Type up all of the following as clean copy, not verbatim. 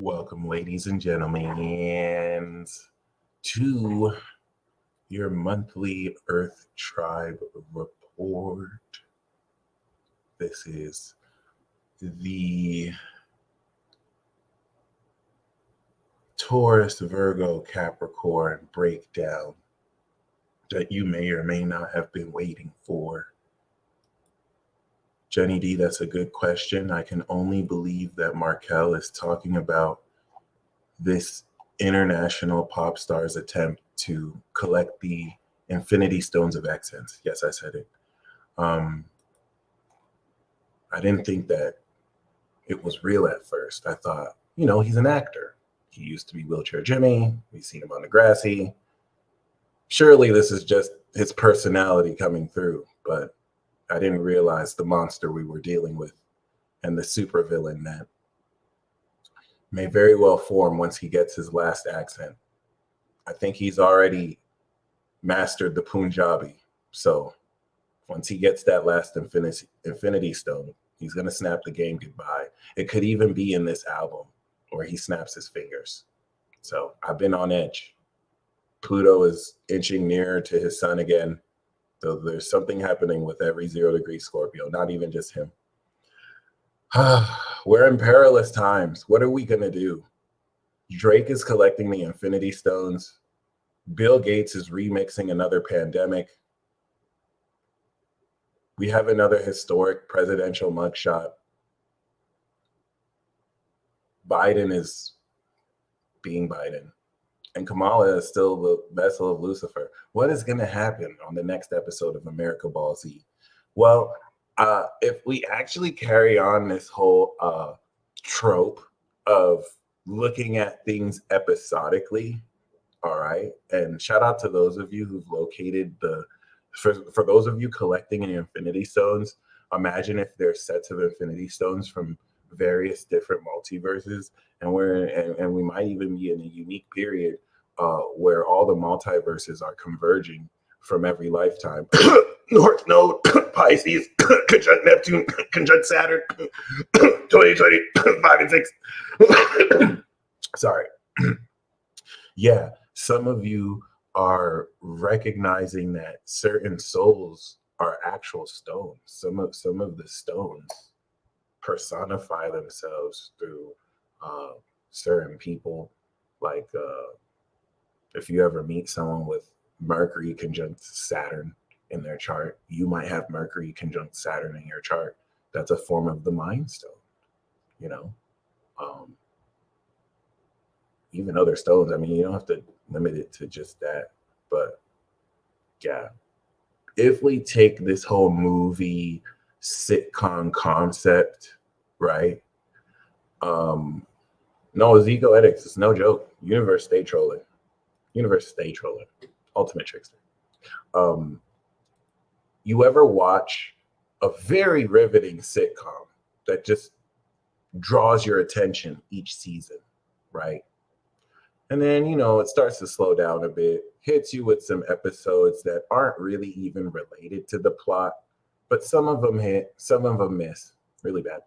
Welcome, ladies and gentlemen, to your monthly Earth Tribe report. This is the Taurus, Virgo, Capricorn breakdown that you may or may not have been waiting for. Jenny D, that's a good question. I can only believe that Markel is talking about this international pop star's attempt to collect the Infinity Stones of Excellence. Yes, I said it. I didn't think that it was real at first. I thought, he's an actor. He used to be Wheelchair Jimmy. We've seen him on Degrassi. Surely this is just his personality coming through, but I didn't realize the monster we were dealing with and the supervillain that may very well form once he gets his last accent. I think he's already mastered the Punjabi. So once he gets that last Infinity Stone, he's going to snap the game goodbye. It could even be in this album where he snaps his fingers. So I've been on edge. Pluto is inching nearer to his sun again. So there's something happening with every 0 degree Scorpio, not even just him. We're in perilous times. What are we going to do? Drake is collecting the Infinity Stones. Bill Gates is remixing another pandemic. We have another historic presidential mugshot. Biden is being Biden. And Kamala is still the vessel of Lucifer. What is going to happen on the next episode of America Ball Z? Well, if we actually carry on this whole trope of looking at things episodically, all right, and shout out to those of you who've located for those of you collecting Infinity Stones, imagine if there's sets of Infinity Stones from various different multiverses, and we might even be in a unique period where all the multiverses are converging from every lifetime. North Node, Pisces, conjunct Neptune, conjunct Saturn, 2020, 5 and 6. Sorry. Yeah, some of you are recognizing that certain souls are actual stones. Some of the stones personify themselves through certain people. Like if you ever meet someone with Mercury conjunct Saturn in their chart, you might have Mercury conjunct Saturn in your chart. That's a form of the Mind Stone, even other stones. I mean, you don't have to limit it to just that, but yeah, if we take this whole movie sitcom concept, right? No, it's egoetics. It's no joke. Universe stay trolling. Ultimate trickster. You ever watch a very riveting sitcom that just draws your attention each season, right? And then, it starts to slow down a bit, hits you with some episodes that aren't really even related to the plot, but some of them hit, some of them miss really bad.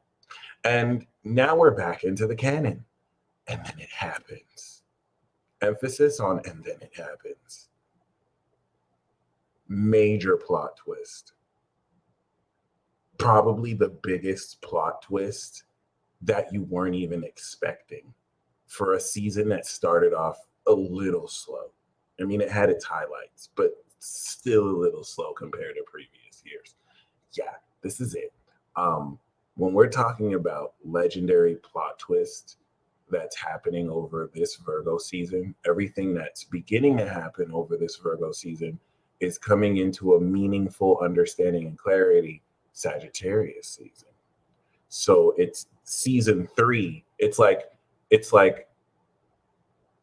And now we're back into the canon. And then it happens. Emphasis on and then it happens. Major plot twist. Probably the biggest plot twist that you weren't even expecting for a season that started off a little slow. I mean, it had its highlights, but still a little slow compared to previous years. Yeah, this is it. When we're talking about legendary plot twist that's happening over this Virgo season, everything that's beginning to happen over this Virgo season is coming into a meaningful understanding and clarity Sagittarius season. So it's season 3. It's like,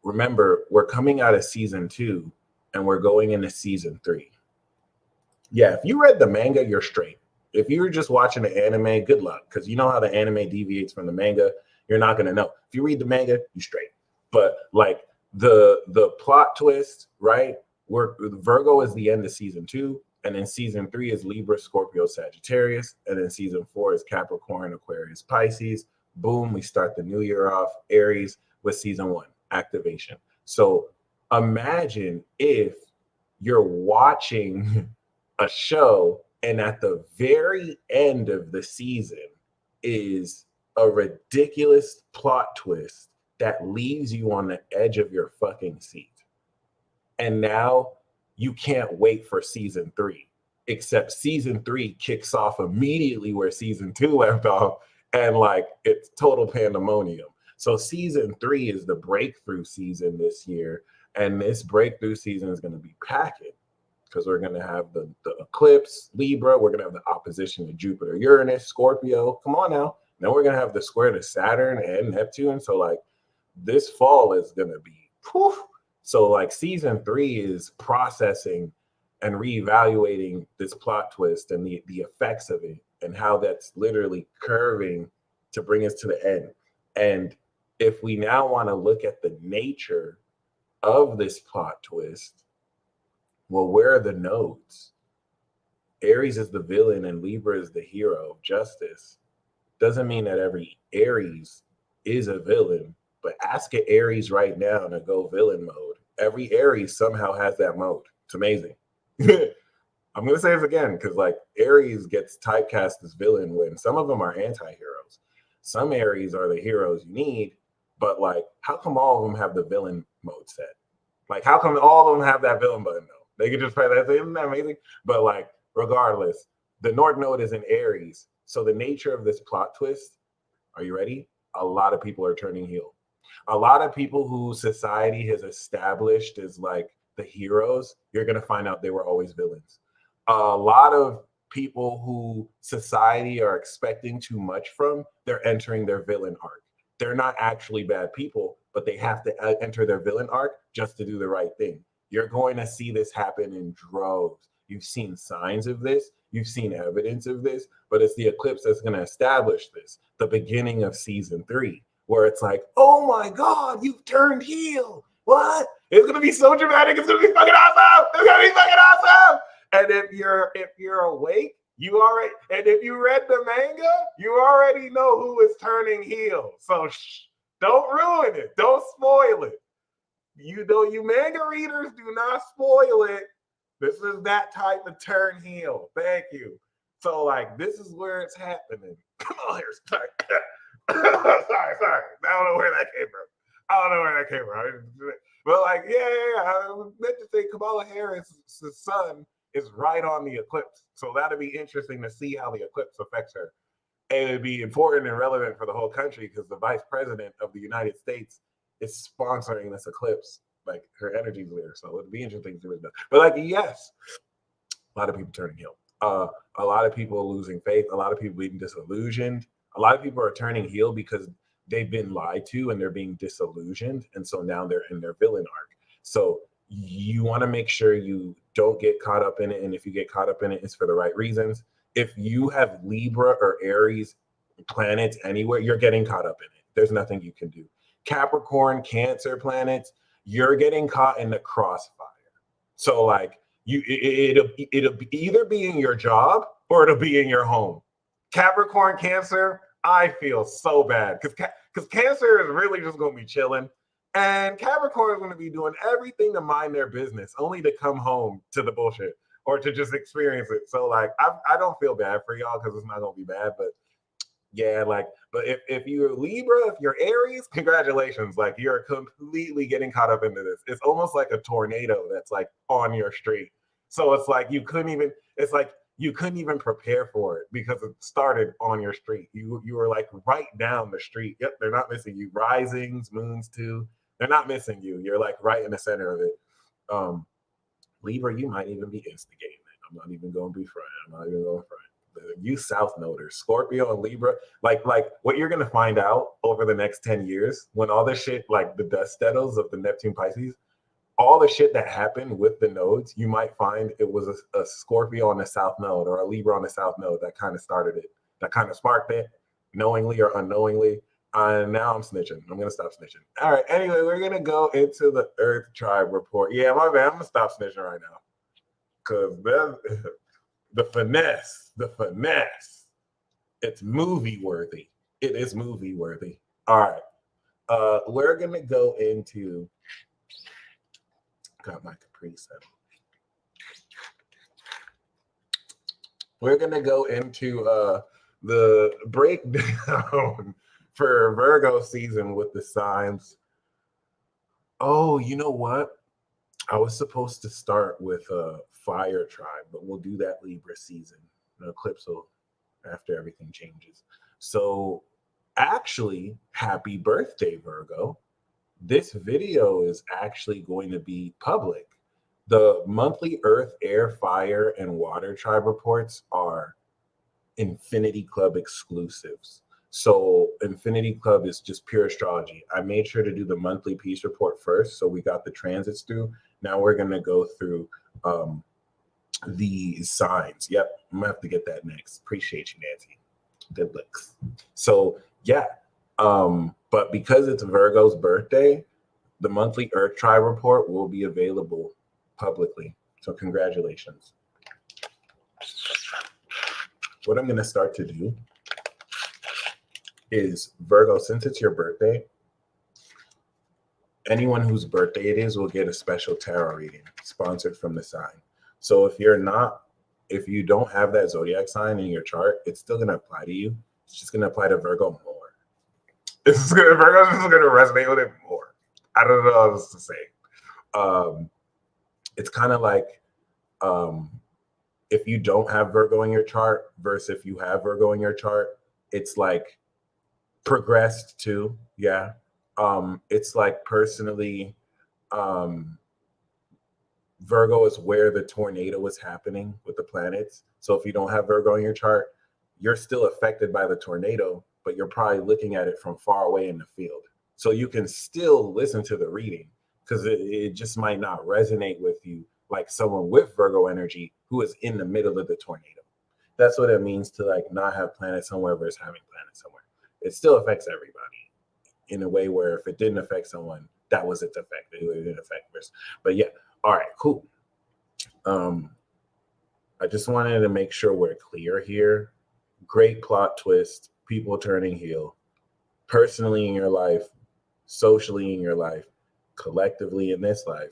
remember, we're coming out of season 2 and we're going into season 3. Yeah, if you read the manga, you're straight. If you were just watching the anime, good luck, because you know how the anime deviates from the manga. You're not going to know. If you read the manga, you're straight. But like the plot twist, right? Virgo is the end of season 2, and then season 3 is Libra, Scorpio, Sagittarius, and then season 4 is Capricorn, Aquarius, Pisces, Boom, we start the new year off, Aries, with season 1, activation. So imagine if you're watching a show and at the very end of the season is a ridiculous plot twist that leaves you on the edge of your fucking seat. And now you can't wait for season 3, except season 3 kicks off immediately where season 2 left off, and like it's total pandemonium. So season 3 is the breakthrough season this year, and this breakthrough season is going to be packing because we're going to have the eclipse, Libra. We're going to have the opposition to Jupiter, Uranus, Scorpio. Come on now. Then we're going to have the square to Saturn and Neptune. So like this fall is going to be poof. So like season 3 is processing and reevaluating this plot twist and the effects of it and how that's literally curving to bring us to the end. And if we now want to look at the nature of this plot twist, well, where are the nodes? Aries is the villain and Libra is the hero of justice. Doesn't mean that every Aries is a villain, but ask an Aries right now to go villain mode. Every Aries somehow has that mode. It's amazing. I'm going to say this again because like Aries gets typecast as villain when some of them are anti-heroes. Some Aries are the heroes you need, but like how come all of them have the villain mode set? Like how come all of them have that villain button though? They could just play that. Isn't that amazing? But like regardless, the North Node is in Aries. So the nature of this plot twist, are you ready? A lot of people are turning heel. A lot of people who society has established as like the heroes, you're going to find out they were always villains. A lot of people who society are expecting too much from, they're entering their villain arc. They're not actually bad people, but they have to enter their villain arc just to do the right thing. You're going to see this happen in droves. You've seen signs of this. You've seen evidence of this, but it's the eclipse that's going to establish this, the beginning of season 3, where it's like, oh my God, you've turned heel. What? It's going to be so dramatic. It's going to be fucking awesome. It's going to be fucking awesome. And if you're awake, you already, and if you read the manga, you already know who is turning heel. So don't ruin it. Don't spoil it. You know, you manga readers do not spoil it. This is that type of turn heel. Thank you. So like, this is where it's happening. Come on here. Sorry. sorry. I don't know where that came from. But like, yeah. I meant to say Kamala Harris' son is right on the eclipse. So that'd be interesting to see how the eclipse affects her. And it'd be important and relevant for the whole country because the vice president of the United States is sponsoring this eclipse. Like her energy's there. So it'd be interesting to do. But like, yes, a lot of people turning heel. A lot of people losing faith. A lot of people being disillusioned. A lot of people are turning heel because they've been lied to and they're being disillusioned. And so now they're in their villain arc. So you want to make sure you don't get caught up in it. And if you get caught up in it, it's for the right reasons. If you have Libra or Aries planets anywhere, you're getting caught up in it. There's nothing you can do. Capricorn, Cancer planets, you're getting caught in the crossfire. So like it'll either be in your job or it'll be in your home. Capricorn, Cancer, I feel so bad because Cancer is really just going to be chilling. And Capricorn is going to be doing everything to mind their business, only to come home to the bullshit or to just experience it. So like, I don't feel bad for y'all because it's not going to be bad, but yeah, like, but if you're Libra, if you're Aries, congratulations. Like you're completely getting caught up into this. It's almost like a tornado that's like on your street. So it's like you couldn't even prepare for it because it started on your street. You were like right down the street. Yep, they're not missing you. Risings, moons too. They're not missing you. You're like right in the center of it. Libra, you might even be instigating it. I'm not even going to be front. You South Noders, Scorpio and Libra, like what you're going to find out over the next 10 years when all this shit, like the dust settles of the Neptune Pisces, all the shit that happened with the nodes, you might find it was a Scorpio on the South Node or a Libra on the South Node that kind of started it, that kind of sparked it, knowingly or unknowingly. Now I'm snitching. I'm going to stop snitching. All right. Anyway, we're going to go into the Earth Tribe report. Yeah, my bad. I'm going to stop snitching right now. Because the finesse, it's movie worthy. It is movie worthy. All right. We're gonna go into got my Capri Sun. We're gonna go into the breakdown for Virgo season with the signs. Oh, you know what? I was supposed to start with Fire Tribe, but we'll do that Libra season. The eclipse will after everything changes. So actually, happy birthday, Virgo. This video is actually going to be public. The monthly Earth, Air, Fire, and Water Tribe reports are Infinity Club exclusives. So Infinity Club is just pure astrology. I made sure to do the monthly peace report first, so we got the transits through. Now we're going to go through the signs. Yep, I'm going to have to get that next. Appreciate you, Nancy. Good looks. So yeah, but because it's Virgo's birthday, the monthly Earth Tribe report will be available publicly. So congratulations. What I'm going to start to do is, Virgo, since it's your birthday, anyone whose birthday it is will get a special tarot reading sponsored from the sign. So if you don't have that zodiac sign in your chart, it's still going to apply to you. It's just going to apply to Virgo more. Virgo's just going to resonate with it more. I don't know what else to say. It's kind of like if you don't have Virgo in your chart versus if you have Virgo in your chart, it's like progressed too. Yeah. It's like personally, Virgo is where the tornado is happening with the planets. So if you don't have Virgo in your chart, you're still affected by the tornado, but you're probably looking at it from far away in the field. So you can still listen to the reading because it just might not resonate with you like someone with Virgo energy who is in the middle of the tornado. That's what it means to like not have planets somewhere versus having planets somewhere. It still affects everybody in a way where if it didn't affect someone, that was its effect. It didn't affect us. But yeah, all right, cool. I just wanted to make sure we're clear here. Great plot twist, people turning heel, personally in your life, socially in your life, collectively in this life.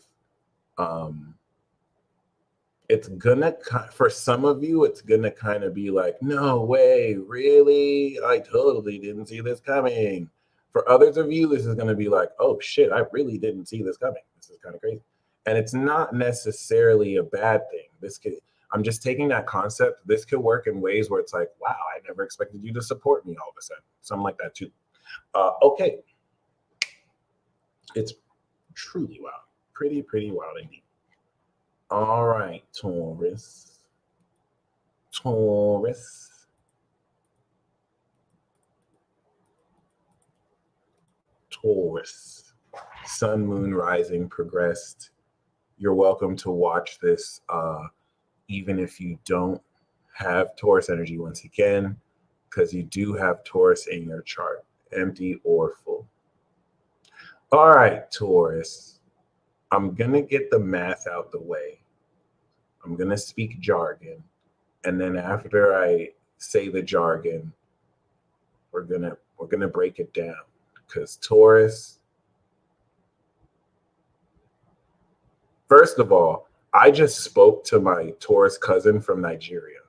It's gonna, for some of you, it's gonna kind of be like, no way, really? I totally didn't see this coming. For others of you, this is gonna be like, oh shit, I really didn't see this coming. This is kind of crazy. And it's not necessarily a bad thing. I'm just taking that concept. This could work in ways where it's like, wow, I never expected you to support me all of a sudden. Something like that too. Okay. It's truly wild. Pretty wild indeed. All right, Taurus. Sun, moon, rising, progressed. You're welcome to watch this even if you don't have Taurus energy once again, because you do have Taurus in your chart, empty or full. All right, Taurus. I'm going to get the math out the way. I'm going to speak jargon. And then after I say the jargon, we're going to break it down. Because Taurus, first of all, I just spoke to my Taurus cousin from Nigeria.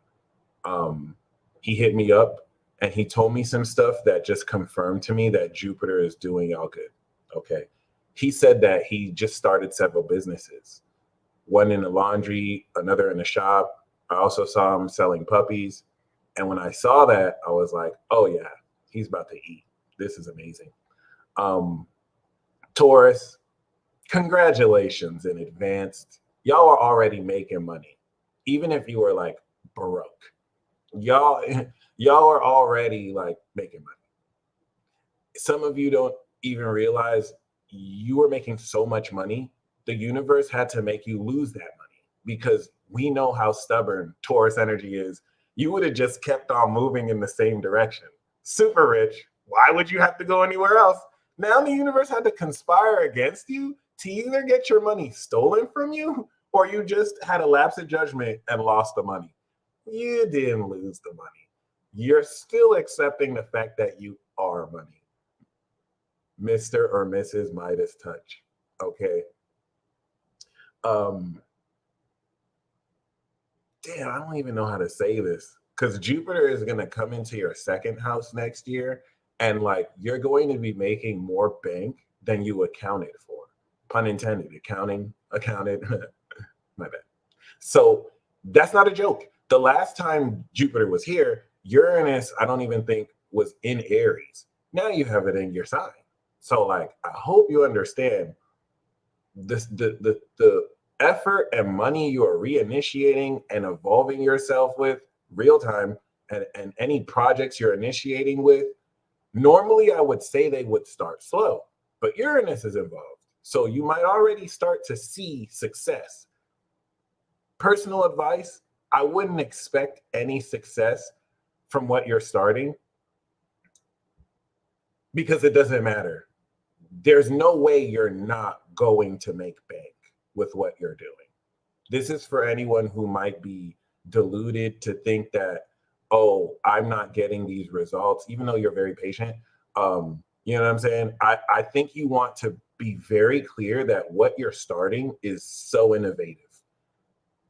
He hit me up and he told me some stuff that just confirmed to me that Jupiter is doing all good. Okay. He said that he just started several businesses. One in the laundry, another in the shop. I also saw him selling puppies. And when I saw that, I was like, oh yeah, he's about to eat. This is amazing. Taurus, congratulations in advance. Y'all are already making money. Even if you were like Baroque. Y'all are already like making money. Some of you don't even realize you were making so much money. The universe had to make you lose that money because we know how stubborn Taurus energy is. You would have just kept on moving in the same direction. Super rich. Why would you have to go anywhere else? Now the universe had to conspire against you to either get your money stolen from you or you just had a lapse of judgment and lost the money. You didn't lose the money. You're still accepting the fact that you are money. Mr. or Mrs. Midas touch. Okay. Um, damn, I don't even know how to say this. Because Jupiter is gonna come into your second house next year, and like you're going to be making more bank than you accounted for. Pun intended, accounted. My bad. So that's not a joke. The last time Jupiter was here, Uranus, I don't even think was in Aries. Now you have it in your sign. So like I hope you understand this the effort and money you are reinitiating and evolving yourself with real time and any projects you're initiating with. Normally I would say they would start slow, but Uranus is involved. So you might already start to see success. Personal advice, I wouldn't expect any success from what you're starting because it doesn't matter. There's no way you're not going to make bank with what you're doing. This is for anyone who might be deluded to think that, oh, I'm not getting these results, even though you're very patient. You know what I'm saying? I think you want to be very clear that what you're starting is so innovative.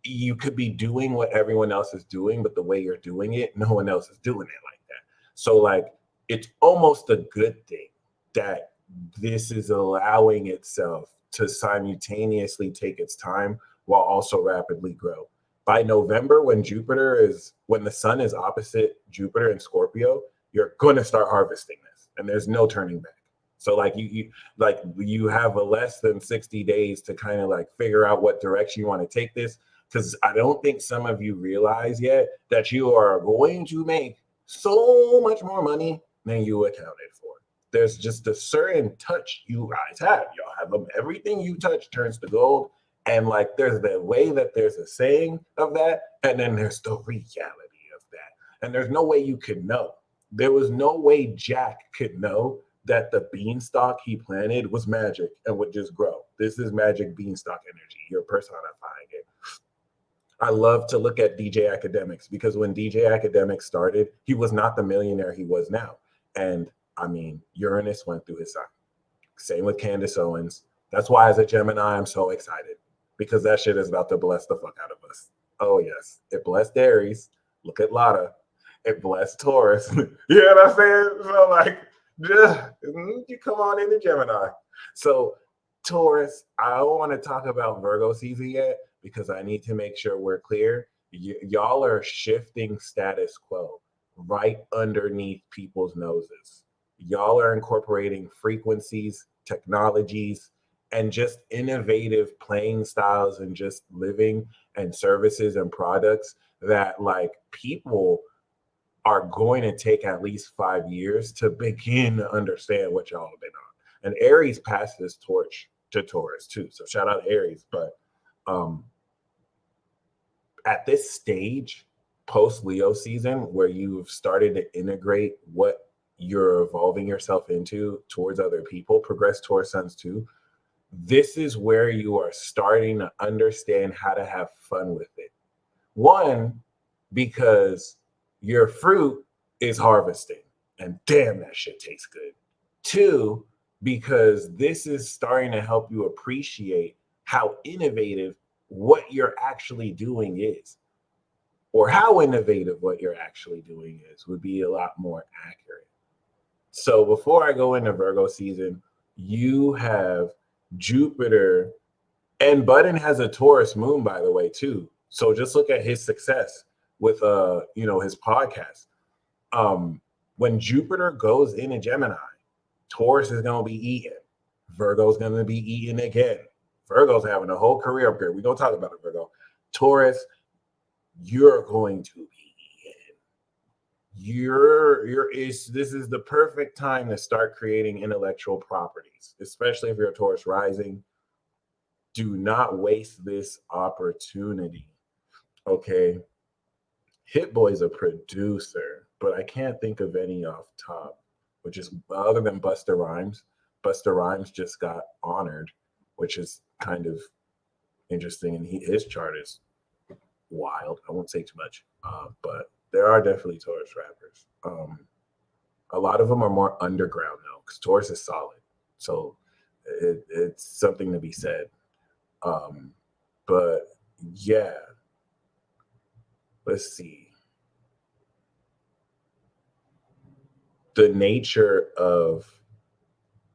You could be doing what everyone else is doing, but the way you're doing it, no one else is doing it like that. So, like, it's almost a good thing that this is allowing itself to simultaneously take its time while also rapidly grow. By November, when the sun is opposite Jupiter in Scorpio, you're going to start harvesting this, and there's no turning back. So like you have a less than 60 days to kind of like figure out what direction you want to take this, because I don't think some of you realize yet that you are going to make so much more money than you accounted for. There's just a certain touch you guys have. Y'all have them. Everything you touch turns to gold. And like there's the way that there's a saying of that, and then there's the reality of that. And there's no way you could know. There was no way Jack could know that the beanstalk he planted was magic and would just grow. This is magic beanstalk energy. You're personifying it. I love to look at DJ Academics because when DJ Academics started, he was not the millionaire he was now. And I mean, Uranus went through his sign. Same with Candace Owens. That's why as a Gemini, I'm so excited because that shit is about to bless the fuck out of us. Oh yes, it blessed Aries. Look at Lotta. It blessed Taurus. You know what I'm saying? So like, just, you come on into Gemini. So Taurus, I don't want to talk about Virgo season yet because I need to make sure we're clear. Y'all are shifting status quo right underneath people's noses. Y'all are incorporating frequencies, technologies, and just innovative playing styles and just living and services and products that like people are going to take at least 5 years to begin to understand what y'all have been on. And Aries passed this torch to Taurus too. So shout out to Aries. But at this stage, post Leo season, where you've started to integrate what you're evolving yourself into towards other people, progress towards suns too. This is where you are starting to understand how to have fun with it. One, because your fruit is harvesting, and damn, that shit tastes good. Two, because this is starting to help you appreciate how innovative what you're actually doing is, or how innovative what you're actually doing is would be a lot more accurate. So before I go into Virgo season, you have Jupiter, and Budden has a Taurus moon, by the way, too. So just look at his success with his podcast. When Jupiter goes into Gemini, Taurus is gonna be eating. Virgo's gonna be eating again. Virgo's having a whole career upgrade. We're gonna talk about it, Virgo. Taurus, you're going to be this is the perfect time to start creating intellectual properties, especially if you're a Taurus rising. Do not waste this opportunity. Okay. Hit Boy's a producer, but I can't think of any off top, which is other than Busta Rhymes. Busta Rhymes just got honored, which is kind of interesting, and his chart is wild. I won't say too much, but there are definitely Taurus rappers. A lot of them are more underground though, because Taurus is solid. So it's something to be said. Um, but yeah, let's see. The nature of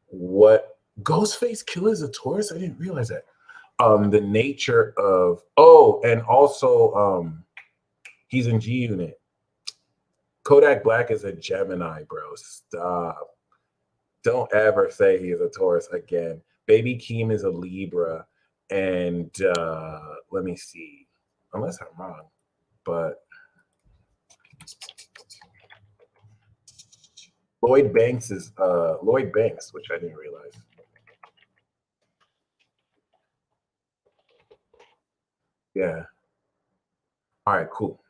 what Ghostface Killer is a Taurus? I didn't realize that. The nature of and also he's in G Unit. Kodak Black is a Gemini, bro. Stop. Don't ever say he is a Taurus again. Baby Keem is a Libra. And let me see. Unless I'm wrong. But Lloyd Banks is Lloyd Banks, which I didn't realize. Yeah. All right, cool.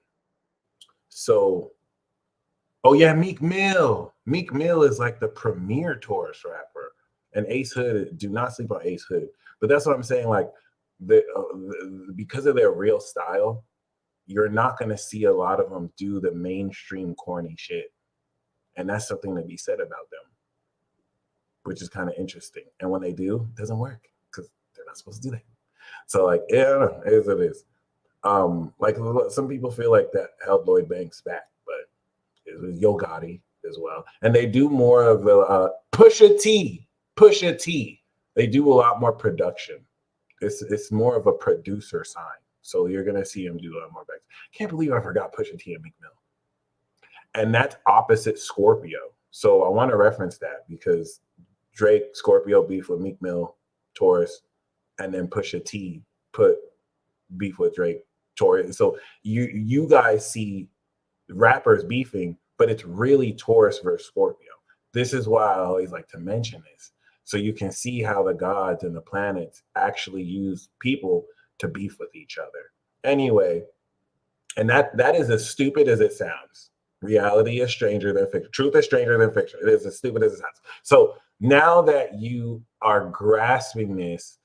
So, oh yeah, Meek Mill. Meek Mill is like the premier Taurus rapper. And Ace Hood, do not sleep on Ace Hood. But that's what I'm saying. Like, because of their real style, you're not going to see a lot of them do the mainstream corny shit. And that's something to be said about them, which is kind of interesting. And when they do, it doesn't work because they're not supposed to do that. So, like, yeah, it is what it is. Like some people feel like that held Lloyd Banks back, but it was Yo Gotti as well. And they do more of the Pusha T. They do a lot more production. It's more of a producer sign. So you're gonna see him do a lot more backs. Can't believe I forgot Pusha T and Meek Mill. And that's opposite Scorpio. So I want to reference that because Drake, Scorpio beef with Meek Mill, Taurus, and then Pusha T put beef with Drake, Taurus. So you guys see rappers beefing, but it's really Taurus versus Scorpio. This is why I always like to mention this. So you can see how the gods and the planets actually use people to beef with each other. Anyway, and that is as stupid as it sounds. Reality is stranger than fiction. Truth is stranger than fiction. It is as stupid as it sounds. So now that you are grasping this,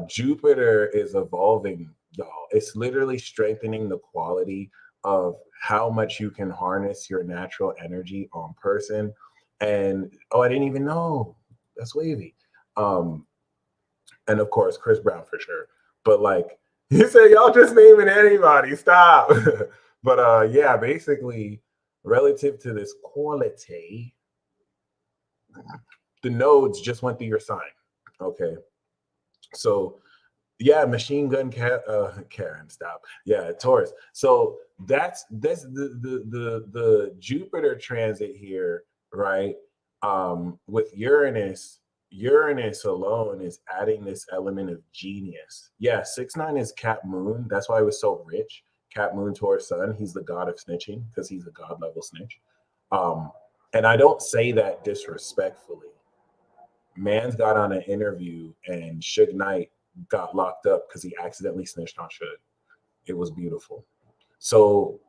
Jupiter is evolving, y'all. It's literally strengthening the quality of how much you can harness your natural energy on person. And I didn't even know. That's wavy. And of course, Chris Brown for sure. But like you said, y'all just naming anybody. Stop. But yeah, basically, relative to this quality, the nodes just went through your sign. Okay. So yeah, Machine Gun Karen, stop. Yeah, Taurus. So that's the Jupiter transit here, right? With Uranus, Uranus alone is adding this element of genius. Yeah, 6-9 is Cap Moon. That's why he was so rich. Cap Moon Taurus Sun. He's the god of snitching because he's a god level snitch. And I don't say that disrespectfully. Man's got on an interview and Suge Knight got locked up because he accidentally snitched on Suge. It was beautiful. So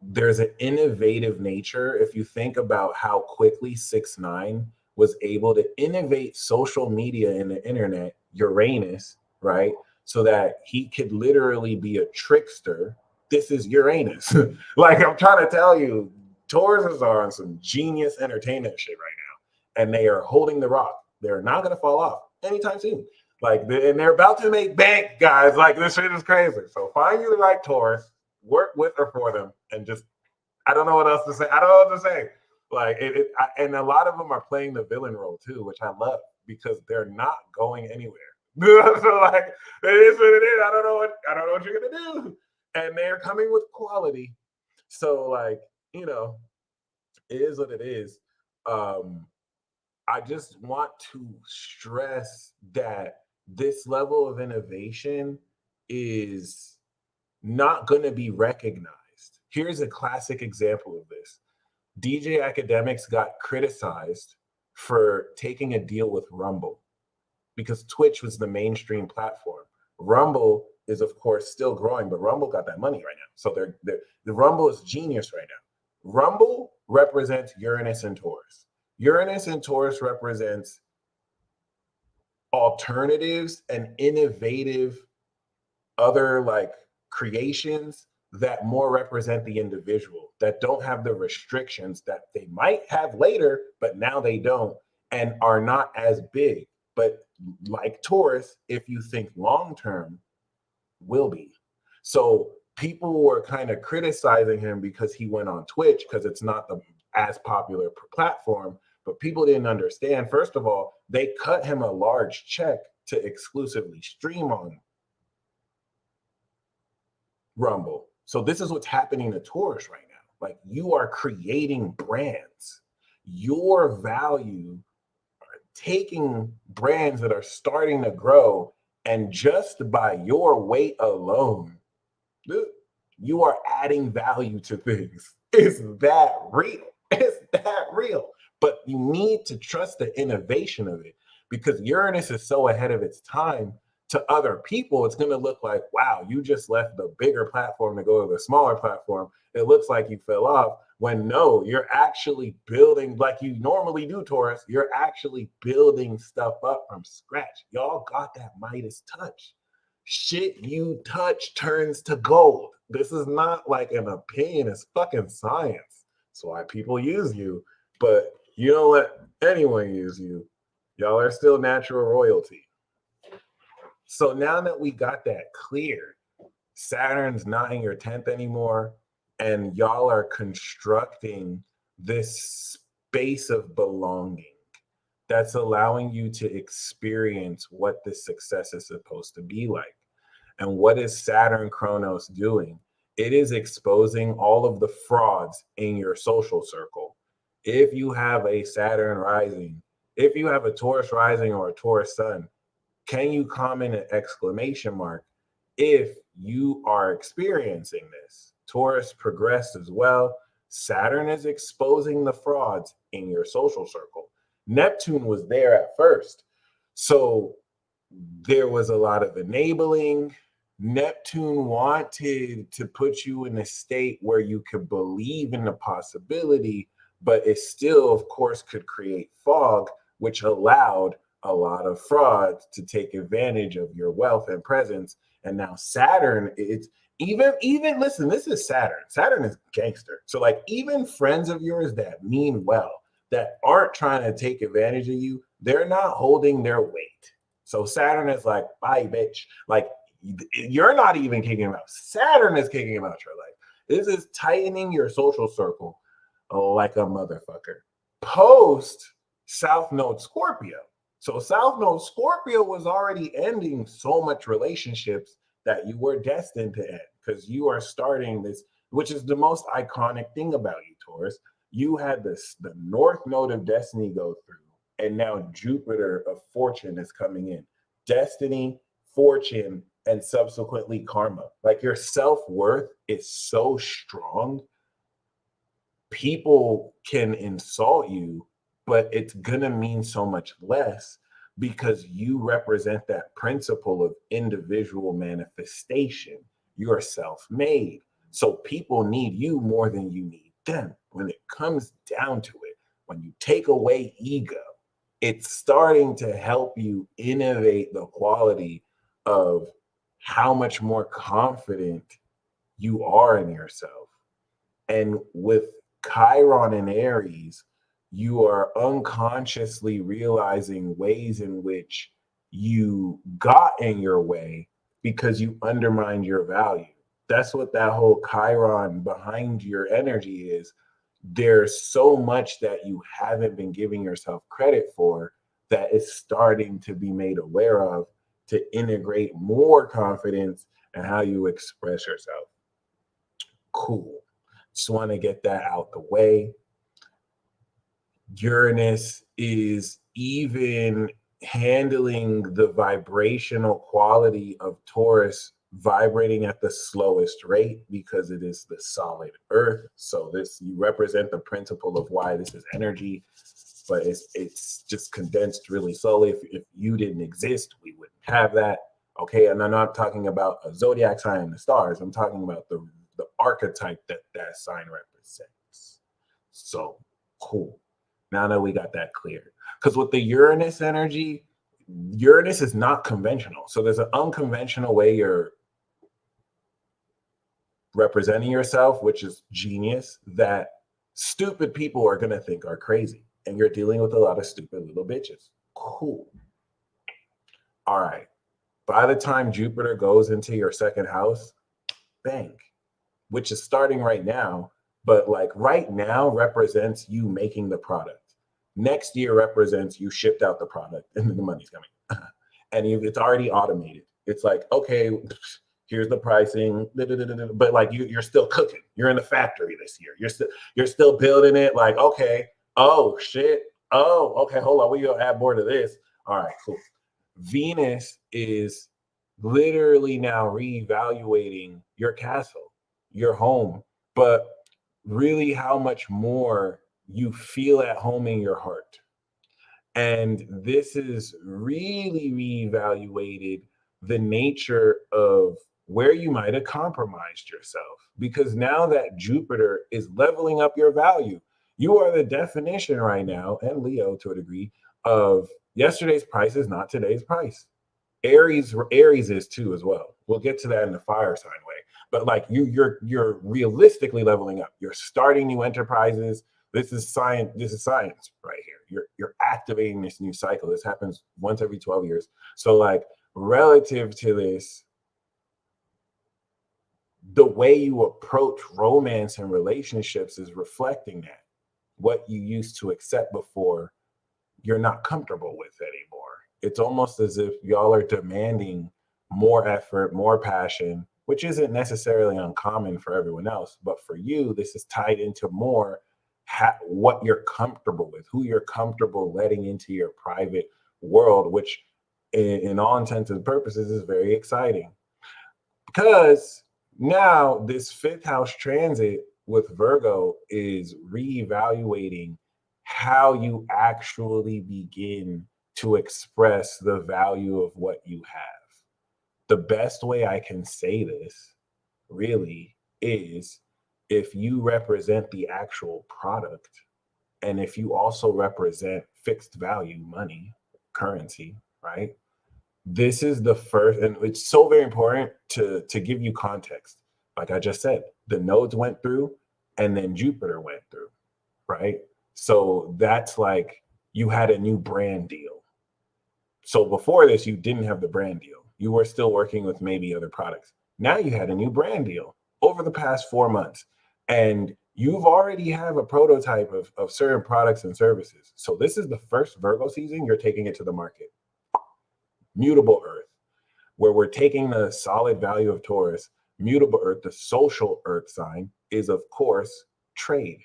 there's an innovative nature. If you think about how quickly 6ix9ine was able to innovate social media and the internet, Uranus, right? So that he could literally be a trickster. This is Uranus. Like I'm trying to tell you, Tauruses are on some genius entertainment shit right now. And they are holding the rock. They're not going to fall off anytime soon. Like, and they're about to make bank, guys. Like, this shit is crazy. So find you the right Taurus, work with or for them, and just, I don't know what else to say. I don't know what to say. Like, and a lot of them are playing the villain role too, which I love because they're not going anywhere. So like, it is what it is. I don't know what you're gonna do. And they're coming with quality. So like, you know, it is what it is. I just want to stress that this level of innovation is not going to be recognized. Here's a classic example of this. DJ Academics got criticized for taking a deal with Rumble because Twitch was the mainstream platform. Rumble is, of course, still growing, but Rumble got that money right now. So the Rumble is genius right now. Rumble represents Uranus and Taurus. Uranus and Taurus represents alternatives and innovative other like creations that more represent the individual, that don't have the restrictions that they might have later, but now they don't, and are not as big. But like Taurus, if you think long term, will be. So people were kind of criticizing him because he went on Twitch because it's not the as popular platform. But people didn't understand. First of all, they cut him a large check to exclusively stream on Rumble. So this is what's happening to Taurus right now. Like, you are creating brands. Your value, taking brands that are starting to grow, and just by your weight alone, you are adding value to things. It's that real. It's that real. But you need to trust the innovation of it, because Uranus is so ahead of its time. To other people, it's going to look like, wow, you just left the bigger platform to go to the smaller platform. It looks like you fell off. When no, you're actually building, like you normally do, Taurus. You're actually building stuff up from scratch. Y'all got that Midas touch. Shit you touch turns to gold. This is not like an opinion, it's fucking science. That's why people use you. But you don't let anyone use you. Y'all are still natural royalty. So now that we got that clear, Saturn's not in your 10th anymore, and y'all are constructing this space of belonging that's allowing you to experience what this success is supposed to be like. And what is Saturn Chronos doing? It is exposing all of the frauds in your social circle. If you have a Saturn rising, if you have a Taurus rising or a Taurus sun, can you comment an exclamation mark if you are experiencing this? Taurus progressed as well. Saturn is exposing the frauds in your social circle. Neptune was there at first. So there was a lot of enabling. Neptune wanted to put you in a state where you could believe in the possibility, but it still, of course, could create fog, which allowed a lot of frauds to take advantage of your wealth and presence. And now Saturn, it's even listen, this is Saturn. Saturn is gangster. So like, even friends of yours that mean well, that aren't trying to take advantage of you, they're not holding their weight. So Saturn is like, bye, bitch. Like, you're not even kicking him out. Saturn is kicking him out your life. This is tightening your social circle like a motherfucker. Post South Node Scorpio. So South Node Scorpio was already ending so much relationships that you were destined to end, because you are starting this, which is the most iconic thing about you, Taurus. You had the North Node of Destiny go through, and now Jupiter of Fortune is coming in. Destiny, Fortune, and subsequently karma. Like, your self-worth is so strong. People can insult you, but it's gonna mean so much less, because you represent that principle of individual manifestation. You're self-made. So people need you more than you need them. When it comes down to it, when you take away ego, it's starting to help you innovate the quality of how much more confident you are in yourself. And with Chiron and Aries, you are unconsciously realizing ways in which you got in your way because you undermined your value. That's what that whole Chiron behind your energy is. There's so much that you haven't been giving yourself credit for that is starting to be made aware of, to integrate more confidence in how you express yourself. Cool. Just want to get that out the way. Uranus is even handling the vibrational quality of Taurus, vibrating at the slowest rate because it is the solid earth. So this, you represent the principle of why this is energy, but it's just condensed really slowly. If you didn't exist, we wouldn't have that. Okay, and I'm not talking about a zodiac sign in the stars. I'm talking about the archetype that sign represents. So cool. Now that we got that clear. Because with the Uranus energy, Uranus is not conventional. So there's an unconventional way you're representing yourself, which is genius, that stupid people are going to think are crazy. And you're dealing with a lot of stupid little bitches. Cool. All right. By the time Jupiter goes into your second house, bang, which is starting right now, but like right now represents you making the product. Next year represents you shipped out the product and then the money's coming. And it's already automated. It's like, okay, here's the pricing, but like you're still cooking. You're in the factory this year. You're still building it. Like, okay, oh shit, oh okay, hold on, we gonna add more to this. All right, cool. Venus is literally now reevaluating your castle, your home, but really how much more you feel at home in your heart. And this is really reevaluated the nature of where you might have compromised yourself. Because now that Jupiter is leveling up your value, you are the definition right now, and Leo to a degree, of yesterday's price is not today's price. Aries is too as well. We'll get to that in the fire sign way. But like you're realistically leveling up. You're starting new enterprises. This is science. This is science right here. You're activating this new cycle. This happens once every 12 years. So like relative to this, the way you approach romance and relationships is reflecting that. What you used to accept before, you're not comfortable with anymore. It's almost as if y'all are demanding more effort, more passion, which isn't necessarily uncommon for everyone else. But for you, this is tied into more what you're comfortable with, who you're comfortable letting into your private world, which in all intents and purposes is very exciting. Because now this fifth house transit with Virgo is reevaluating how you actually begin to express the value of what you have. The best way I can say this really is if you represent the actual product and if you also represent fixed value, money, currency, right? This is the first, and it's so very important to give you context. Like I just said, the nodes went through and then Jupiter went through, right? So that's like you had a new brand deal. So before this, you didn't have the brand deal. You were still working with maybe other products. Now you had a new brand deal over the past 4 months. And you've already have a prototype of certain products and services. So this is the first Virgo season you're taking it to the market. Mutable Earth, where we're taking the solid value of Taurus. Mutable Earth, the social Earth sign, is of course trade.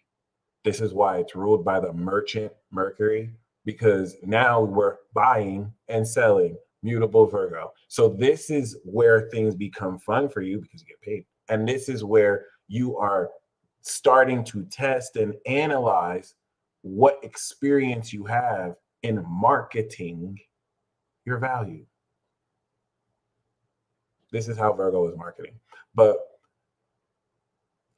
This is why it's ruled by the merchant Mercury, because now we're buying and selling mutable Virgo. So this is where things become fun for you because you get paid. And this is where you are starting to test and analyze what experience you have in marketing your value. This is how Virgo is marketing. But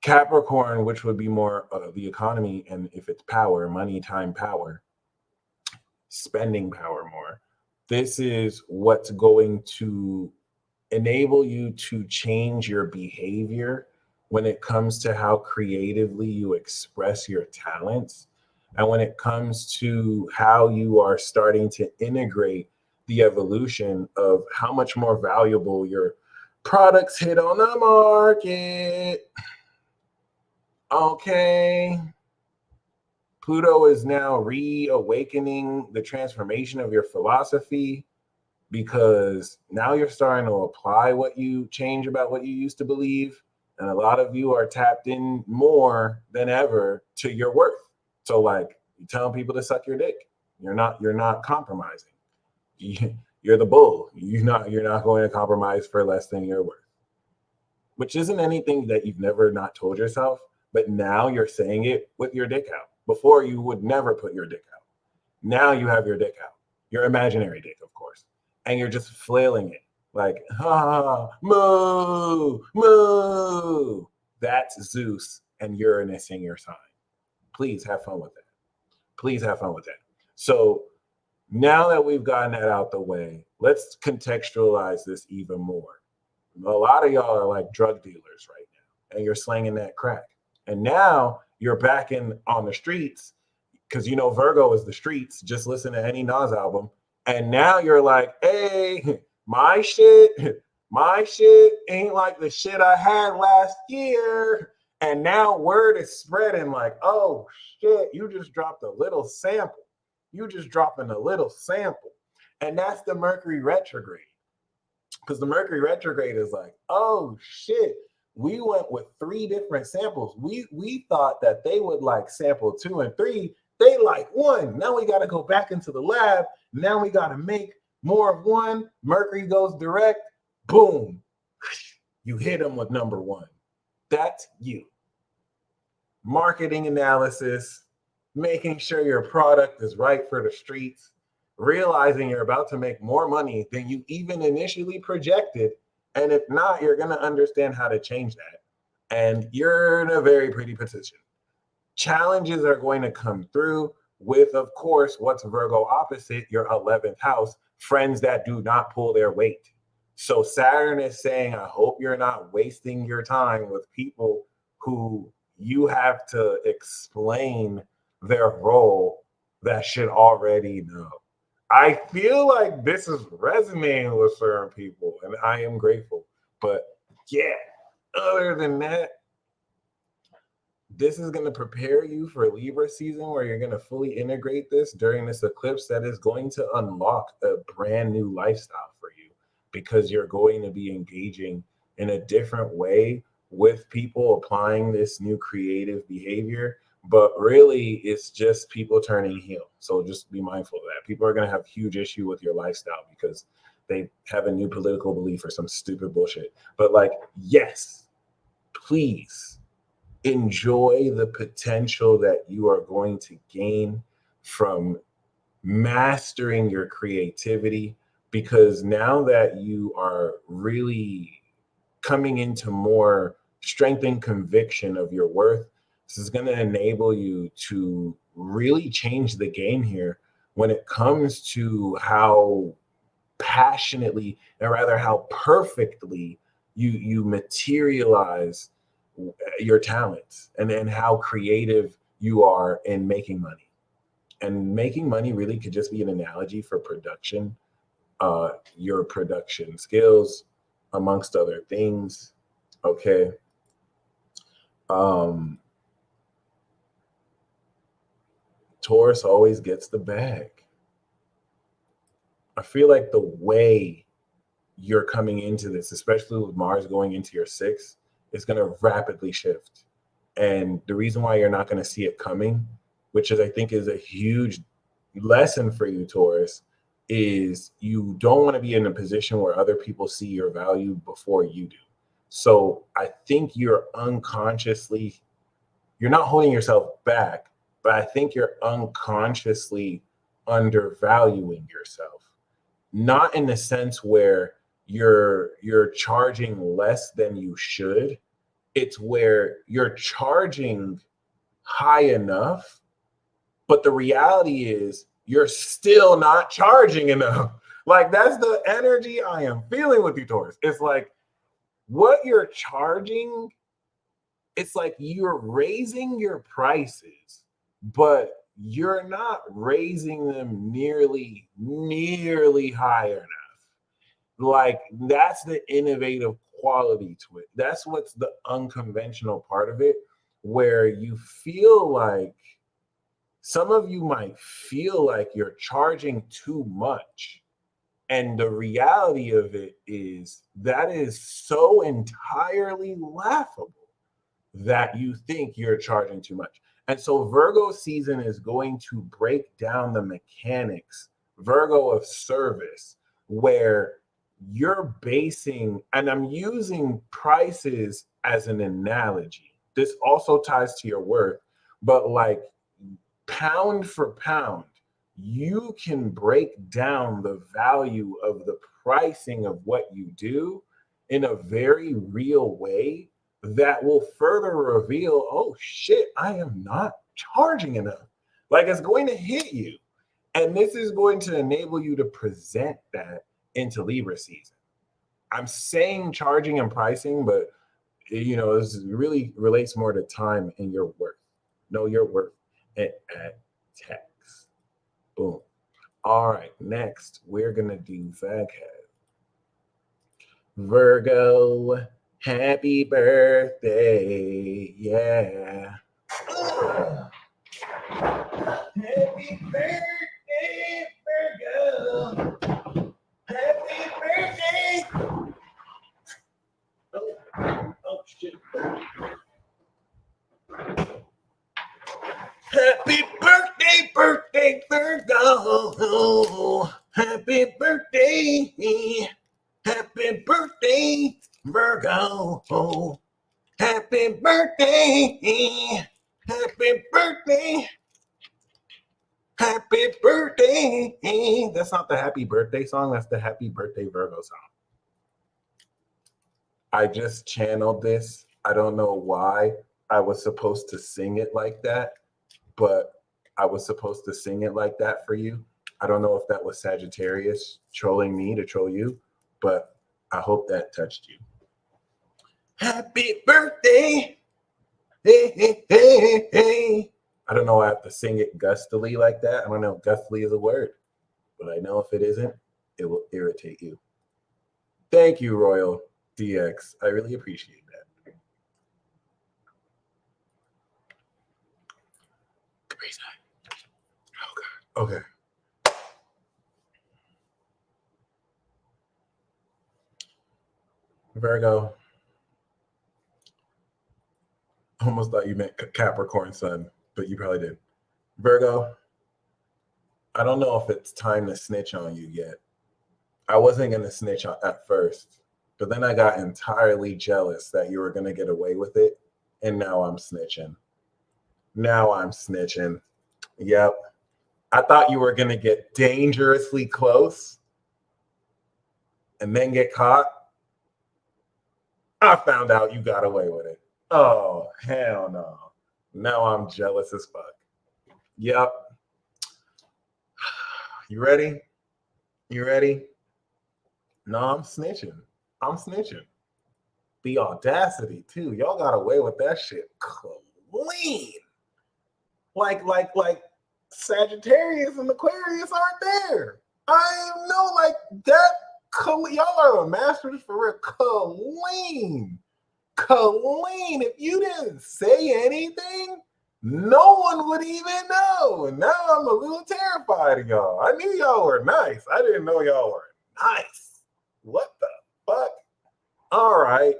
Capricorn, which would be more the economy, and if it's power, money, time, power, spending power more, this is what's going to enable you to change your behavior when it comes to how creatively you express your talents, and when it comes to how you are starting to integrate the evolution of how much more valuable your products hit on the market. Okay. Pluto is now reawakening the transformation of your philosophy, because now you're starting to apply what you change about what you used to believe. And a lot of you are tapped in more than ever to your worth. So like you telling people to suck your dick. You're not compromising. You're the bull. You're not going to compromise for less than your worth. Which isn't anything that you've never not told yourself, but now you're saying it with your dick out. Before you would never put your dick out. Now you have your dick out. Your imaginary dick, of course. And you're just flailing it like, ha, moo, moo. That's Zeus and Uranus in your sign. Please have fun with that. Please have fun with that. So now that we've gotten that out the way, let's contextualize this even more. A lot of y'all are like drug dealers right now. and you're slanging that crack. And now you're back on the streets because you know Virgo is the streets. Just listen to any Nas album. And now you're like, hey, my shit, my shit ain't like the shit I had last year. And now word is spreading like, oh shit, you just dropped a little sample. You just dropping a little sample. And that's the Mercury retrograde. Because the Mercury retrograde is like, oh shit, we went with 3 different samples. We thought that they would like sample 2 and 3. They like 1. Now we got to go back into the lab. Now we got to make more of 1. Mercury goes direct. Boom. You hit them with number 1. That's you. Marketing analysis, making sure your product is right for the streets, realizing you're about to make more money than you even initially projected. And if not, you're going to understand how to change that. And you're in a very pretty position. Challenges are going to come through with, of course, what's Virgo opposite, your 11th house, friends that do not pull their weight. So Saturn is saying, I hope you're not wasting your time with people who you have to explain their role that should already know. I feel like this is resonating with certain people, and I am grateful. But yeah, other than that, this is going to prepare you for Libra season where you're going to fully integrate this during this eclipse that is going to unlock a brand new lifestyle for you because you're going to be engaging in a different way with people applying this new creative behavior. But really, it's just people turning heel. So just be mindful of that. People are going to have huge issue with your lifestyle because they have a new political belief or some stupid bullshit. But like, yes, please enjoy the potential that you are going to gain from mastering your creativity, because now that you are really coming into more strength and conviction of your worth, this is going to enable you to really change the game here when it comes to how passionately, and rather how perfectly you materialize your talents, and then how creative you are in making money. And making money really could just be an analogy for production, your production skills, amongst other things. Okay. Taurus always gets the bag. I feel like the way you're coming into this, especially with Mars going into your 6th, is going to rapidly shift. And the reason why you're not going to see it coming, which is I think is a huge lesson for you, Taurus, is you don't want to be in a position where other people see your value before you do. So I think you're unconsciously, you're not holding yourself back, but I think you're unconsciously undervaluing yourself. Not in the sense where you're charging less than you should. It's where you're charging high enough, but the reality is you're still not charging enough. Like, that's the energy I am feeling with you, Taurus. It's like what you're charging, it's like you're raising your prices, but you're not raising them nearly high enough. Like, that's the innovative quality to it. That's what's the unconventional part of it, where you feel like, some of you might feel like you're charging too much. And the reality of it is that is so entirely laughable that you think you're charging too much. And so Virgo season is going to break down the mechanics, Virgo of service, where you're basing, and I'm using prices as an analogy. This also ties to your worth, but like pound for pound, you can break down the value of the pricing of what you do in a very real way that will further reveal, oh shit, I am not charging enough. Like, it's going to hit you. And this is going to enable you to present that into Libra season. I'm saying charging and pricing, but You know, this really relates more to time and your worth. Know your worth and add tax. Boom. All right, next we're gonna do Vaghead. Virgo, happy birthday, yeah. Happy birthday, Virgo. Happy birthday. Oh shit. Happy birthday, birthday, Virgo. Happy birthday. Happy birthday, Virgo. Happy birthday. Happy birthday. Happy birthday. That's not the happy birthday song. That's the happy birthday Virgo song. I just channeled this. I don't know why I was supposed to sing it like that, but I was supposed to sing it like that for you. I don't know if that was Sagittarius trolling me to troll you, but I hope that touched you. Happy birthday. Hey, hey, hey, hey. I don't know. I have to sing it gustily like that. I don't know if gustily is a word, but I know if it isn't, it will irritate you. Thank you, Royal DX. I really appreciate that. Oh, God. Okay. Virgo. Almost thought you meant Capricorn sun, but you probably did. Virgo, I don't know if it's time to snitch on you yet. I wasn't going to snitch at first, but then I got entirely jealous that you were going to get away with it, and now I'm snitching. Now I'm snitching. Yep. I thought you were going to get dangerously close and then get caught. I found out you got away with it. Oh, hell no. Now I'm jealous as fuck. Yep. You ready? You ready? No, I'm snitching. I'm snitching. The audacity, too. Y'all got away with that shit clean. Like Sagittarius and Aquarius aren't there. I know, like that. Y'all are the masters for real. Clean. If you didn't say anything, no one would even know. And now I'm a little terrified of y'all. I knew y'all were nice. I didn't know y'all were nice. What the fuck? All right.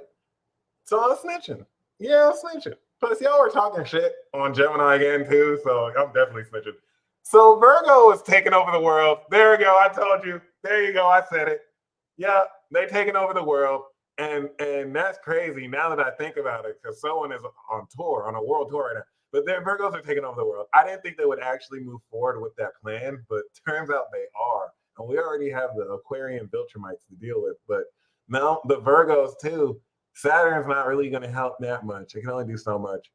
So I'm snitching. Yeah, I'm snitching. Plus, y'all were talking shit on Gemini again, too. So I'm definitely snitching. So Virgo is taking over the world. There you go. I told you. There you go. I said it. Yeah, they taking over the world. And that's crazy now that I think about it, because someone is on tour, on a world tour right now. But their Virgos are taking over the world. I didn't think they would actually move forward with that plan, but turns out they are. And we already have the Aquarian Viltrumites to deal with. But now the Virgos too. Saturn's not really going to help that much. It can only do so much.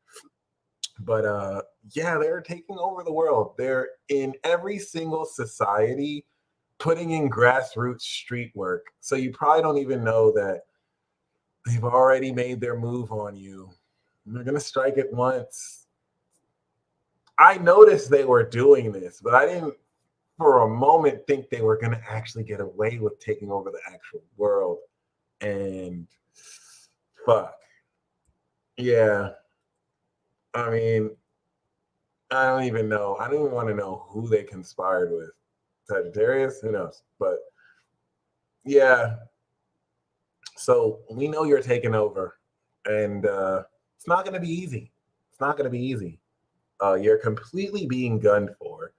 But yeah, they're taking over the world. They're in every single society, putting in grassroots street work. So you probably don't even know that they've already made their move on you. They're going to strike it once. I noticed they were doing this, but I didn't for a moment think they were going to actually get away with taking over the actual world. And fuck. Yeah. I mean, I don't even know. I don't even want to know who they conspired with. Sagittarius? Who knows? But yeah. So we know you're taking over, and it's not going to be easy. It's not going to be easy. You're completely being gunned for.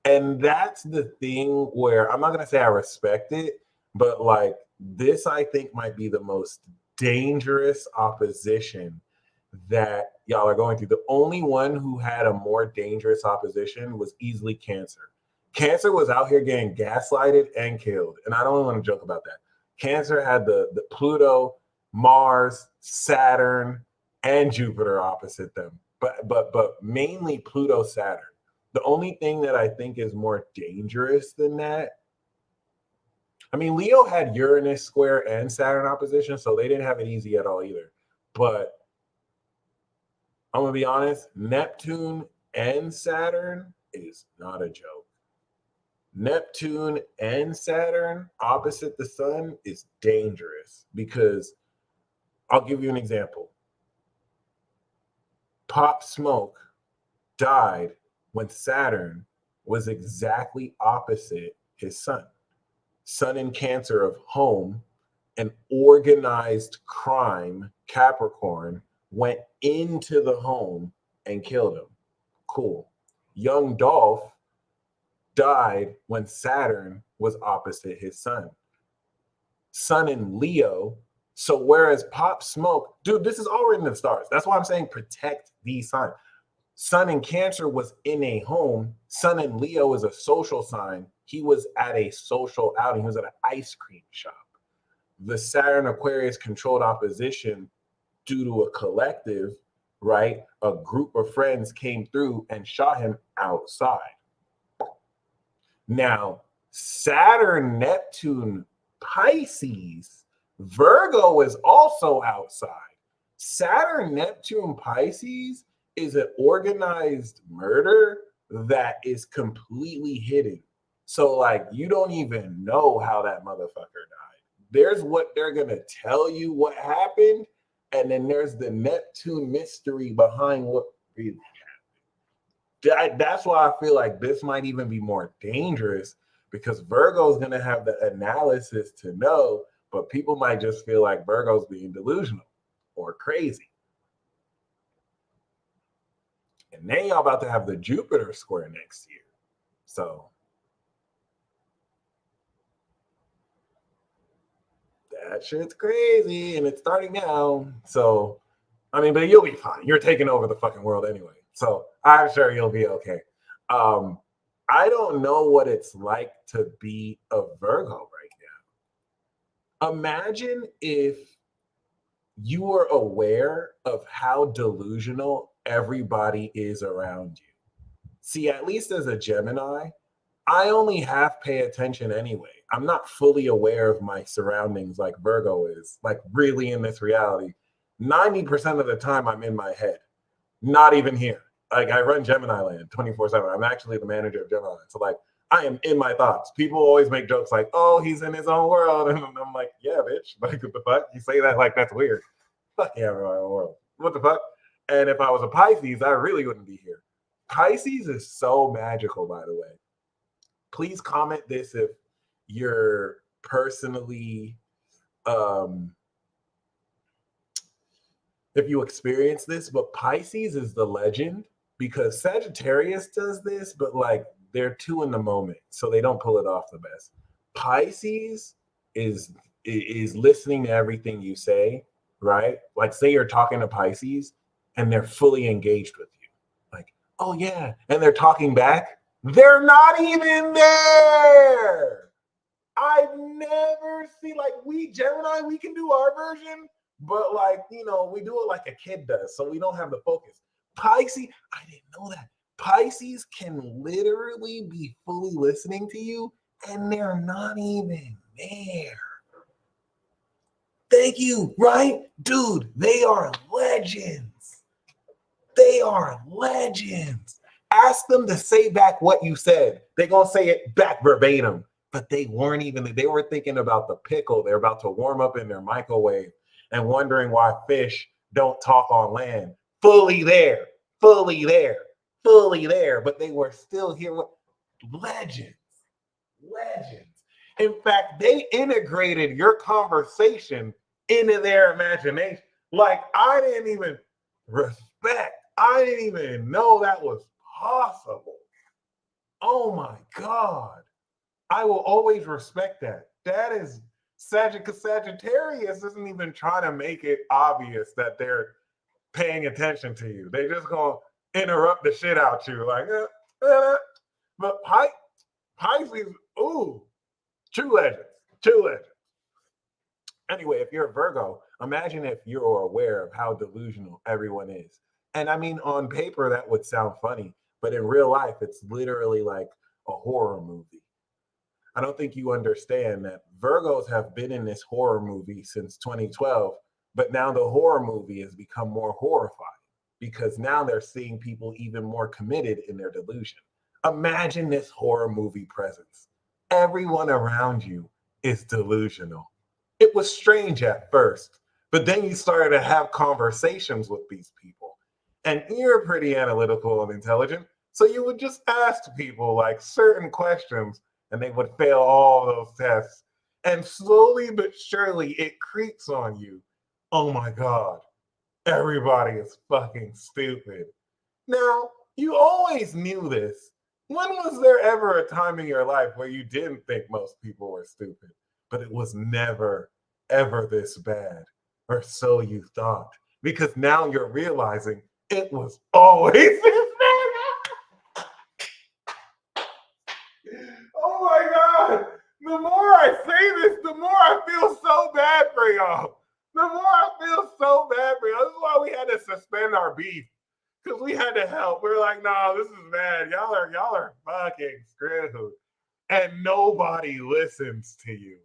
And that's the thing where I'm not going to say I respect it, but like this, I think might be the most dangerous opposition that y'all are going through. The only one who had a more dangerous opposition was easily Cancer. Cancer was out here getting gaslighted and killed. And I don't want to joke about that. Cancer had the Pluto, Mars, Saturn, and Jupiter opposite them. But mainly Pluto, Saturn. The only thing that I think is more dangerous than that, I mean, Leo had Uranus square and Saturn opposition, so they didn't have it easy at all either. But I'm gonna be honest, Neptune and Saturn is not a joke. Neptune and Saturn opposite the sun is dangerous because I'll give you an example. Pop Smoke died when Saturn was exactly opposite his sun. Sun in Cancer of home, an organized crime, Capricorn, went into the home and killed him. Cool. Young Dolph died when Saturn was opposite his sun. Sun in Leo. So whereas Pop Smoke, dude, this is all written in the stars. That's why I'm saying protect these signs. Sun in Cancer was in a home. Sun in Leo is a social sign. He was at a social outing. He was at an ice cream shop. The Saturn Aquarius controlled opposition due to a collective, right? A group of friends came through and shot him outside. Now, Saturn, Neptune, Pisces, Virgo is also outside. Saturn, Neptune, Pisces is an organized murder that is completely hidden. So, like, you don't even know how that motherfucker died. There's what they're going to tell you what happened, and then there's the Neptune mystery behind what really happened. That's why I feel like this might even be more dangerous because Virgo's going to have the analysis to know, but people might just feel like Virgo's being delusional or crazy. And then y'all about to have the Jupiter square next year. So that shit's crazy and it's starting now. So, I mean, but you'll be fine. You're taking over the fucking world anyway. So I'm sure you'll be okay. I don't know what it's like to be a Virgo right now. Imagine if you were aware of how delusional everybody is around you. See, at least as a Gemini, I only half pay attention anyway. I'm not fully aware of my surroundings like Virgo is, like really in this reality. 90% of the time I'm in my head, not even here. Like I run Gemini Land 24/7. I'm actually the manager of Gemini. So like I am in my thoughts. People always make jokes like, oh, he's in his own world. And I'm like, yeah, bitch. Like what the fuck? You say that like that's weird. Fuck yeah, I'm in my own world. What the fuck? And if I was a Pisces, I really wouldn't be here. Pisces is so magical, by the way. Please comment this if you're personally if you experience this, but Pisces is the legend because Sagittarius does this, but like they're too in the moment, so they don't pull it off the best. Pisces is listening to everything you say, right? Like say you're talking to Pisces and they're fully engaged with you. Like, oh yeah, and they're talking back. They're not even there. I've never seen like we Gemini, we can do our version, but like you know, we do it like a kid does, so we don't have the focus. Pisces, I didn't know that. Pisces can literally be fully listening to you, and they're not even there. Thank you, right? Dude, they are legends. They are legends. Ask them to say back what you said. They're going to say it back verbatim. But they weren't even, they were thinking about the pickle. They're about to warm up in their microwave and wondering why fish don't talk on land. Fully there, fully there, fully there. But they were still here. Legends. Legends. In fact, they integrated your conversation into their imagination. Like I didn't even respect. I didn't even know that was possible. Oh my God. I will always respect that. That is Sagittarius isn't even trying to make it obvious that they're paying attention to you. They just gonna interrupt the shit out you. Like, but Pisces, ooh, true legends, true legends. Anyway, if you're a Virgo, imagine if you're aware of how delusional everyone is. And I mean, on paper, that would sound funny, but in real life, it's literally like a horror movie. I don't think you understand that Virgos have been in this horror movie since 2012, But now the horror movie has become more horrifying because now they're seeing people even more committed in their delusion. Imagine this horror movie presence. Everyone around you is delusional. It was strange at first, but then you started to have conversations with these people. And you're pretty analytical and intelligent. So you would just ask people like certain questions and they would fail all those tests. And slowly but surely it creeps on you. Oh my God, everybody is fucking stupid. Now, you always knew this. When was there ever a time in your life where you didn't think most people were stupid? But it was never, ever this bad, or so you thought. Because now you're realizing it was always this bad. Oh my God. The more I say this, the more I feel so bad for y'all. The more I feel so bad for y'all. This is why we had to suspend our beef. Because we had to help. We're like, no, this is bad. Y'all are fucking screwed. And nobody listens to you.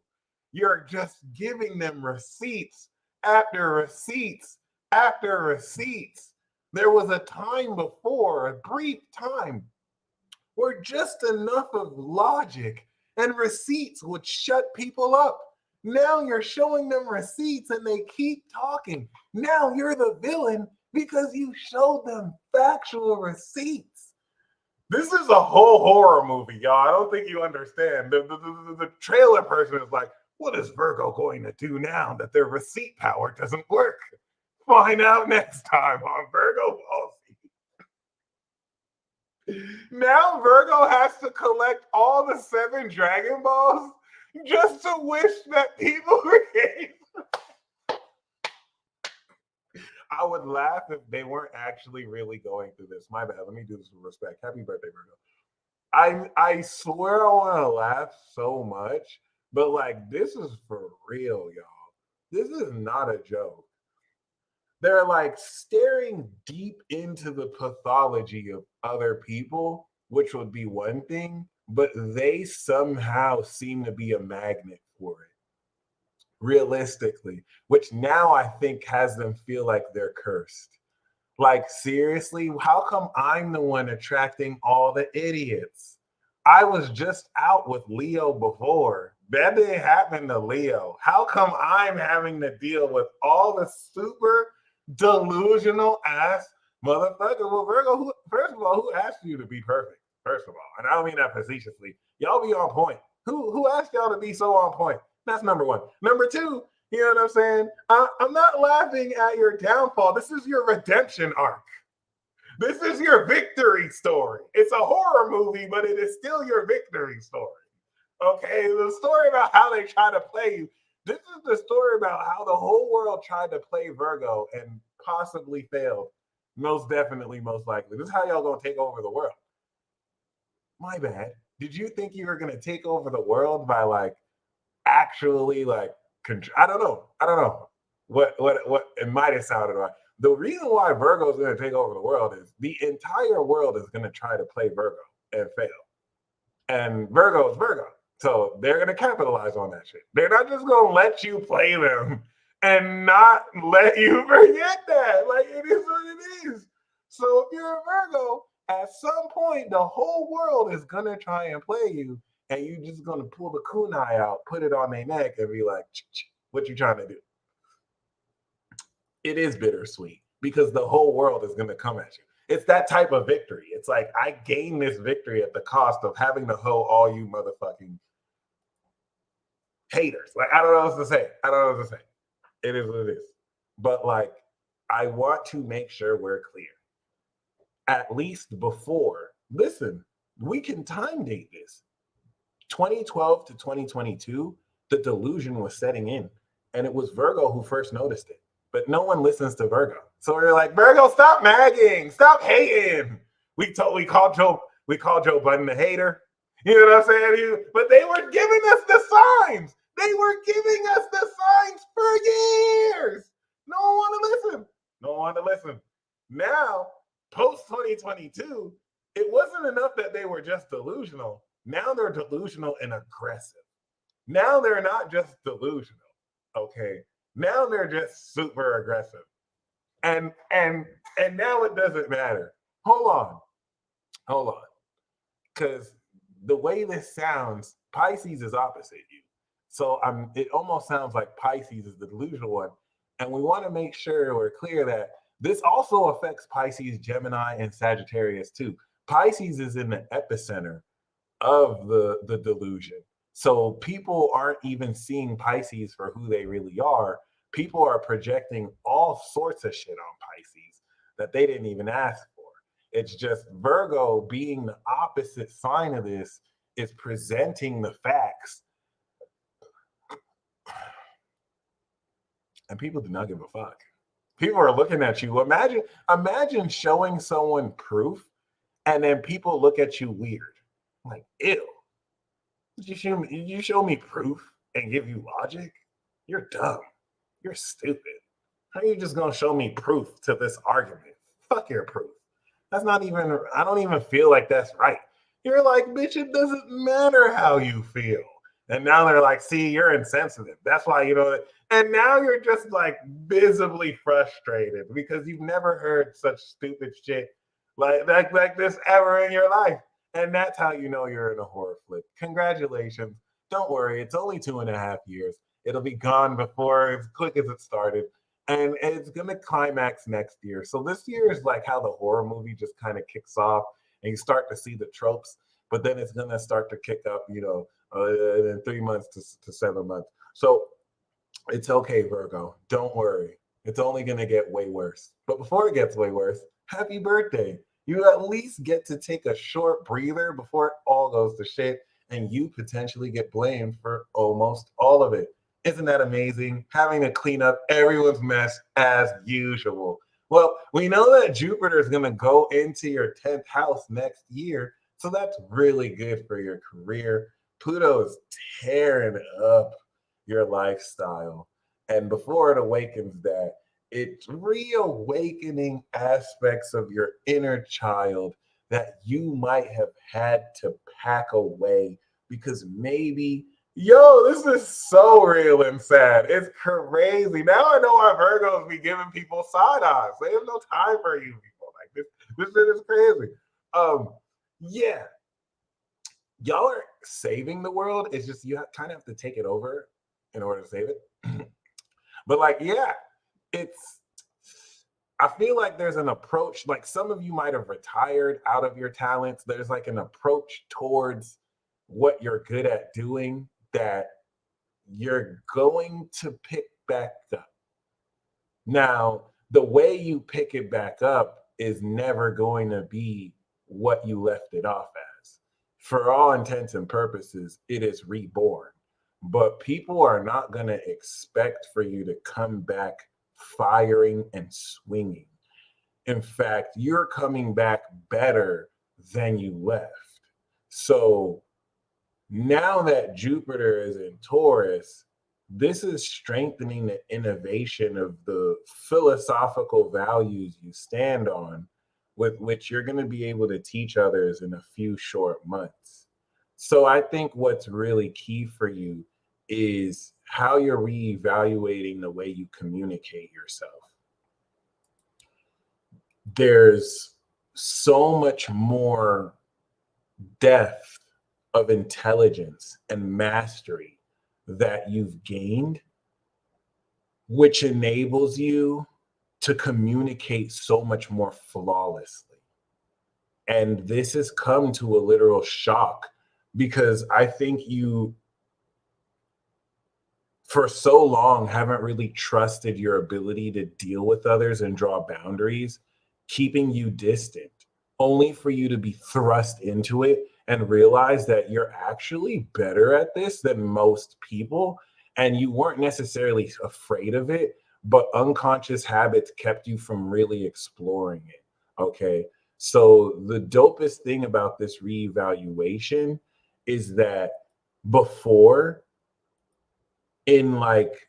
You're just giving them receipts after receipts after receipts. There was a time before, a brief time, where just enough of logic and receipts would shut people up. Now you're showing them receipts and they keep talking. Now you're the villain because you showed them factual receipts. This is a whole horror movie, y'all. I don't think you understand. The trailer person is like, what is Virgo going to do now that their receipt power doesn't work? Find out next time on Virgo Policy. Now Virgo has to collect all the 7 Dragon Balls just to wish that people forgave. I would laugh if they weren't actually really going through this. My bad. Let me do this with respect. Happy birthday, Virgo. I swear I want to laugh so much, but like this is for real, y'all. This is not a joke. They're like staring deep into the pathology of other people, which would be one thing, but they somehow seem to be a magnet for it. Realistically, which now I think has them feel like they're cursed. Like, seriously, how come I'm the one attracting all the idiots? I was just out with Leo before. That didn't happen to Leo. How come I'm having to deal with all the super delusional ass motherfuckers? Well, Virgo, first of all, who asked you to be perfect? First of all, and I don't mean that facetiously. Y'all be on point. Who asked y'all to be so on point? That's number one. Number two, you know what I'm saying? I'm not laughing at your downfall. This is your redemption arc. This is your victory story. It's a horror movie, but it is still your victory story. Okay, the story about how they try to play you. This is the story about how the whole world tried to play Virgo and possibly failed. Most definitely, most likely. This is how y'all gonna take over the world. My bad. Did you think you were gonna take over the world by like actually like I don't know what it might have sounded like. The reason why Virgo is going to take over the world is the entire world is going to try to play Virgo and fail, and Virgo is Virgo, so they're going to capitalize on that shit. They're not just going to let you play them and not let you forget that. Like, it is what it is. So if you're a Virgo, at some point the whole world is going to try and play you. And you're just gonna pull the kunai out, put it on their neck, and be like, "What you trying to do?" It is bittersweet because the whole world is gonna come at you. It's that type of victory. It's like I gained this victory at the cost of having to hoe all you motherfucking haters. Like I don't know what to say. I don't know what to say. It is what it is. But like, I want to make sure we're clear. At least before, listen, we can time date this. 2012 to 2022, the delusion was setting in, and it was Virgo who first noticed it. But no one listens to Virgo, so we are like, Virgo, stop nagging, stop hating. We called Joe Budden a hater. You know what I'm saying? But they were giving us the signs. They were giving us the signs for years. No one wanted to listen. No one wanted to listen. Now, post 2022, it wasn't enough that they were just delusional. Now they're delusional and aggressive. Now they're not just delusional, okay? Now they're just super aggressive. And now it doesn't matter. Hold on. Because the way this sounds, Pisces is opposite you. So it almost sounds like Pisces is the delusional one. And we want to make sure we're clear that this also affects Pisces, Gemini, and Sagittarius too. Pisces is in the epicenter of the delusion. So people aren't even seeing Pisces for who they really are. People are projecting all sorts of shit on Pisces that they didn't even ask for. It's just Virgo, being the opposite sign of this, is presenting the facts. And people do not give a fuck. People are looking at you. Imagine showing someone proof and then people look at you weird. Like, ew. Did you show me proof and give you logic? You're dumb. You're stupid. How are you just gonna show me proof to this argument? Fuck your proof. That's not even, I don't even feel like that's right. You're like, bitch, it doesn't matter how you feel. And now they're like, see, you're insensitive. That's why, and now you're just like visibly frustrated because you've never heard such stupid shit like this ever in your life. And that's how you know you're in a horror flick. Congratulations. Don't worry. It's only 2.5 years. It'll be gone before as quick as it started. And it's going to climax next year. So this year is like how the horror movie just kind of kicks off and you start to see the tropes, but then it's going to start to kick up, in 3 months to 7 months. So it's okay, Virgo. Don't worry. It's only going to get way worse. But before it gets way worse, happy birthday. You at least get to take a short breather before it all goes to shit and you potentially get blamed for almost all of it. Isn't that amazing? Having to clean up everyone's mess as usual. Well, we know that Jupiter is going to go into your 10th house next year. So that's really good for your career. Pluto is tearing up your lifestyle. And before it awakens that, it's reawakening aspects of your inner child that you might have had to pack away because maybe, this is so real and sad. It's crazy. Now I know why Virgos be giving people side eyes. They have no time for you people. Like this shit is crazy. Yeah. Y'all are saving the world. It's just you kind of have to take it over in order to save it. But I feel like there's an approach, like some of you might have retired out of your talents. There's like an approach towards what you're good at doing that you're going to pick back up. Now, the way you pick it back up is never going to be what you left it off as. For all intents and purposes, it is reborn. But people are not going to expect for you to come back firing and swinging. In fact, you're coming back better than you left. So now that Jupiter is in Taurus, this is strengthening the innovation of the philosophical values you stand on, with which you're going to be able to teach others in a few short months. So I think what's really key for you is how you're reevaluating the way you communicate yourself. There's so much more depth of intelligence and mastery that you've gained, which enables you to communicate so much more flawlessly. And this has come to a literal shock because I think you, for so long, haven't really trusted your ability to deal with others and draw boundaries, keeping you distant, only for you to be thrust into it and realize that you're actually better at this than most people. And you weren't necessarily afraid of it, but unconscious habits kept you from really exploring it. Okay. So the dopest thing about this reevaluation is that before, in like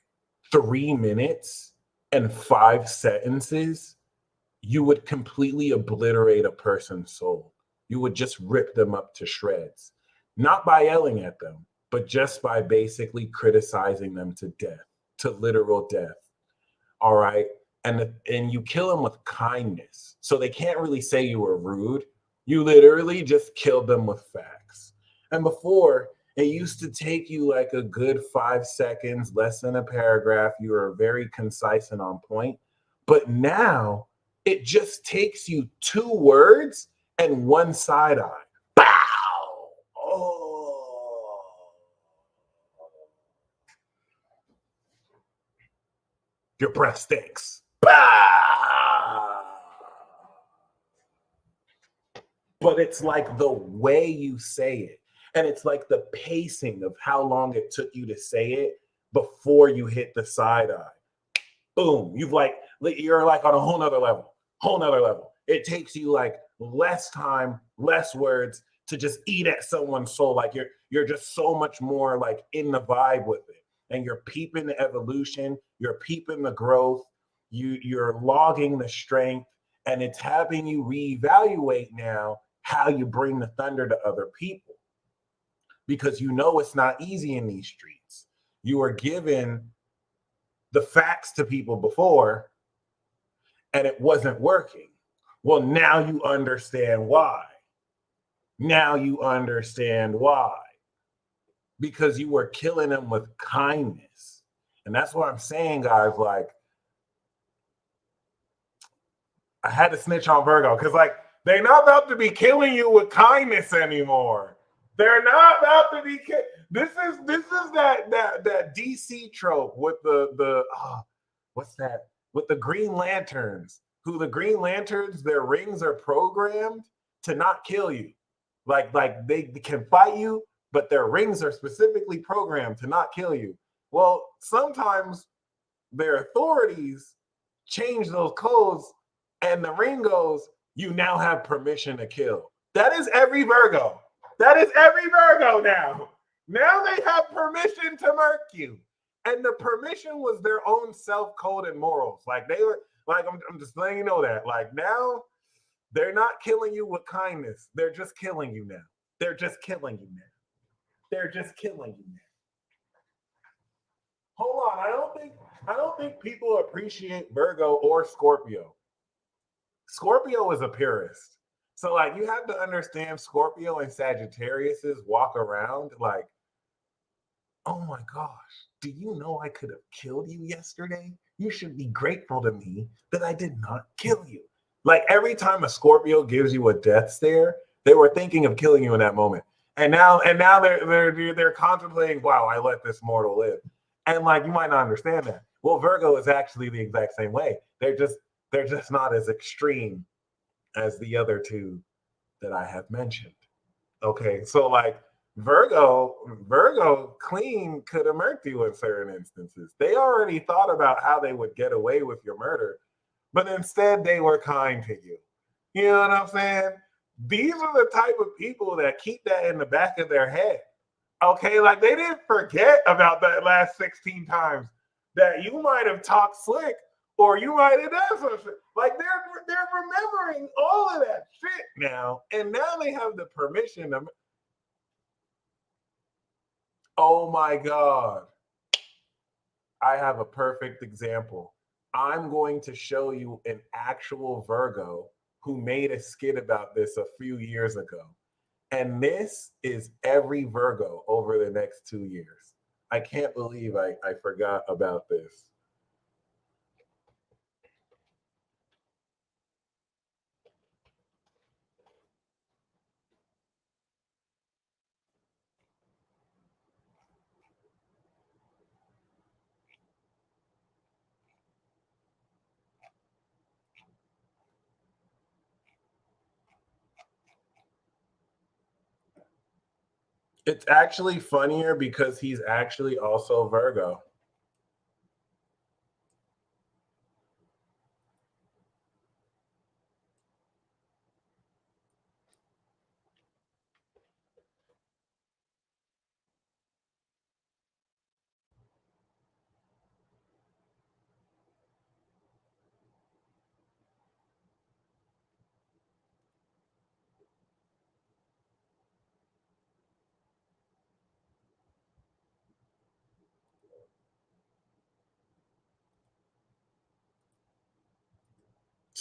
3 minutes and 5 sentences, you would completely obliterate a person's soul. You would just rip them up to shreds, not by yelling at them, but just by basically criticizing them to death, to literal death. All right. And you kill them with kindness. So they can't really say you were rude. You literally just killed them with facts. And before, it used to take you like a good 5 seconds, less than a paragraph. You were very concise and on point. But now it just takes you 2 words and one side eye. Bow. Oh. Your breath stinks. Bah! But it's like the way you say it. And it's like the pacing of how long it took you to say it before you hit the side eye. Boom. You're like on a whole nother level. Whole nother level. It takes you like less time, less words to just eat at someone's soul. Like you're just so much more like in the vibe with it. And you're peeping the evolution, you're peeping the growth, you're logging the strength, and it's having you reevaluate now how you bring the thunder to other people, because you know it's not easy in these streets. You were given the facts to people before and it wasn't working. Well, now you understand why. Now you understand why. Because you were killing them with kindness. And that's what I'm saying, guys. Like, I had to snitch on Virgo because, like, they're not about to be killing you with kindness anymore. They're not about to be. This is that DC trope with the what's that, with the Green Lanterns? Who the Green Lanterns, their rings are programmed to not kill you. Like they can fight you, but their rings are specifically programmed to not kill you. Well, sometimes their authorities change those codes, and the ring goes, you now have permission to kill. That is every Virgo. That is every Virgo now. Now they have permission to murk you. And the permission was their own self code and morals. Like they were, like, I'm just letting you know that. Like now, they're not killing you with kindness. They're just killing you now. They're just killing you now. They're just killing you now. Hold on. I don't think people appreciate Virgo or Scorpio. Scorpio is a purist. So like you have to understand Scorpio and Sagittarius's walk around like, oh my gosh, do you know I could have killed you yesterday? You should be grateful to me that I did not kill you. Like every time a Scorpio gives you a death stare, they were thinking of killing you in that moment. And now they're contemplating, wow, I let this mortal live. And like you might not understand that. Well, Virgo is actually the exact same way. They're just not as extreme as the other two that I have mentioned. Okay, so like Virgo clean could have murked you in certain instances. They already thought about how they would get away with your murder, but instead they were kind to you. You know what I'm saying? These are the type of people that keep that in the back of their head. Okay, like they didn't forget about that last 16 times that you might have talked slick or you might have done some shit. Like they're remembering all of that shit now, and now they have the permission to. Oh my god, I have a perfect example. I'm going to show you an actual Virgo who made a skit about this a few years ago. And this is every Virgo over the next 2 years. I can't believe I forgot about this. It's actually funnier because he's actually also Virgo.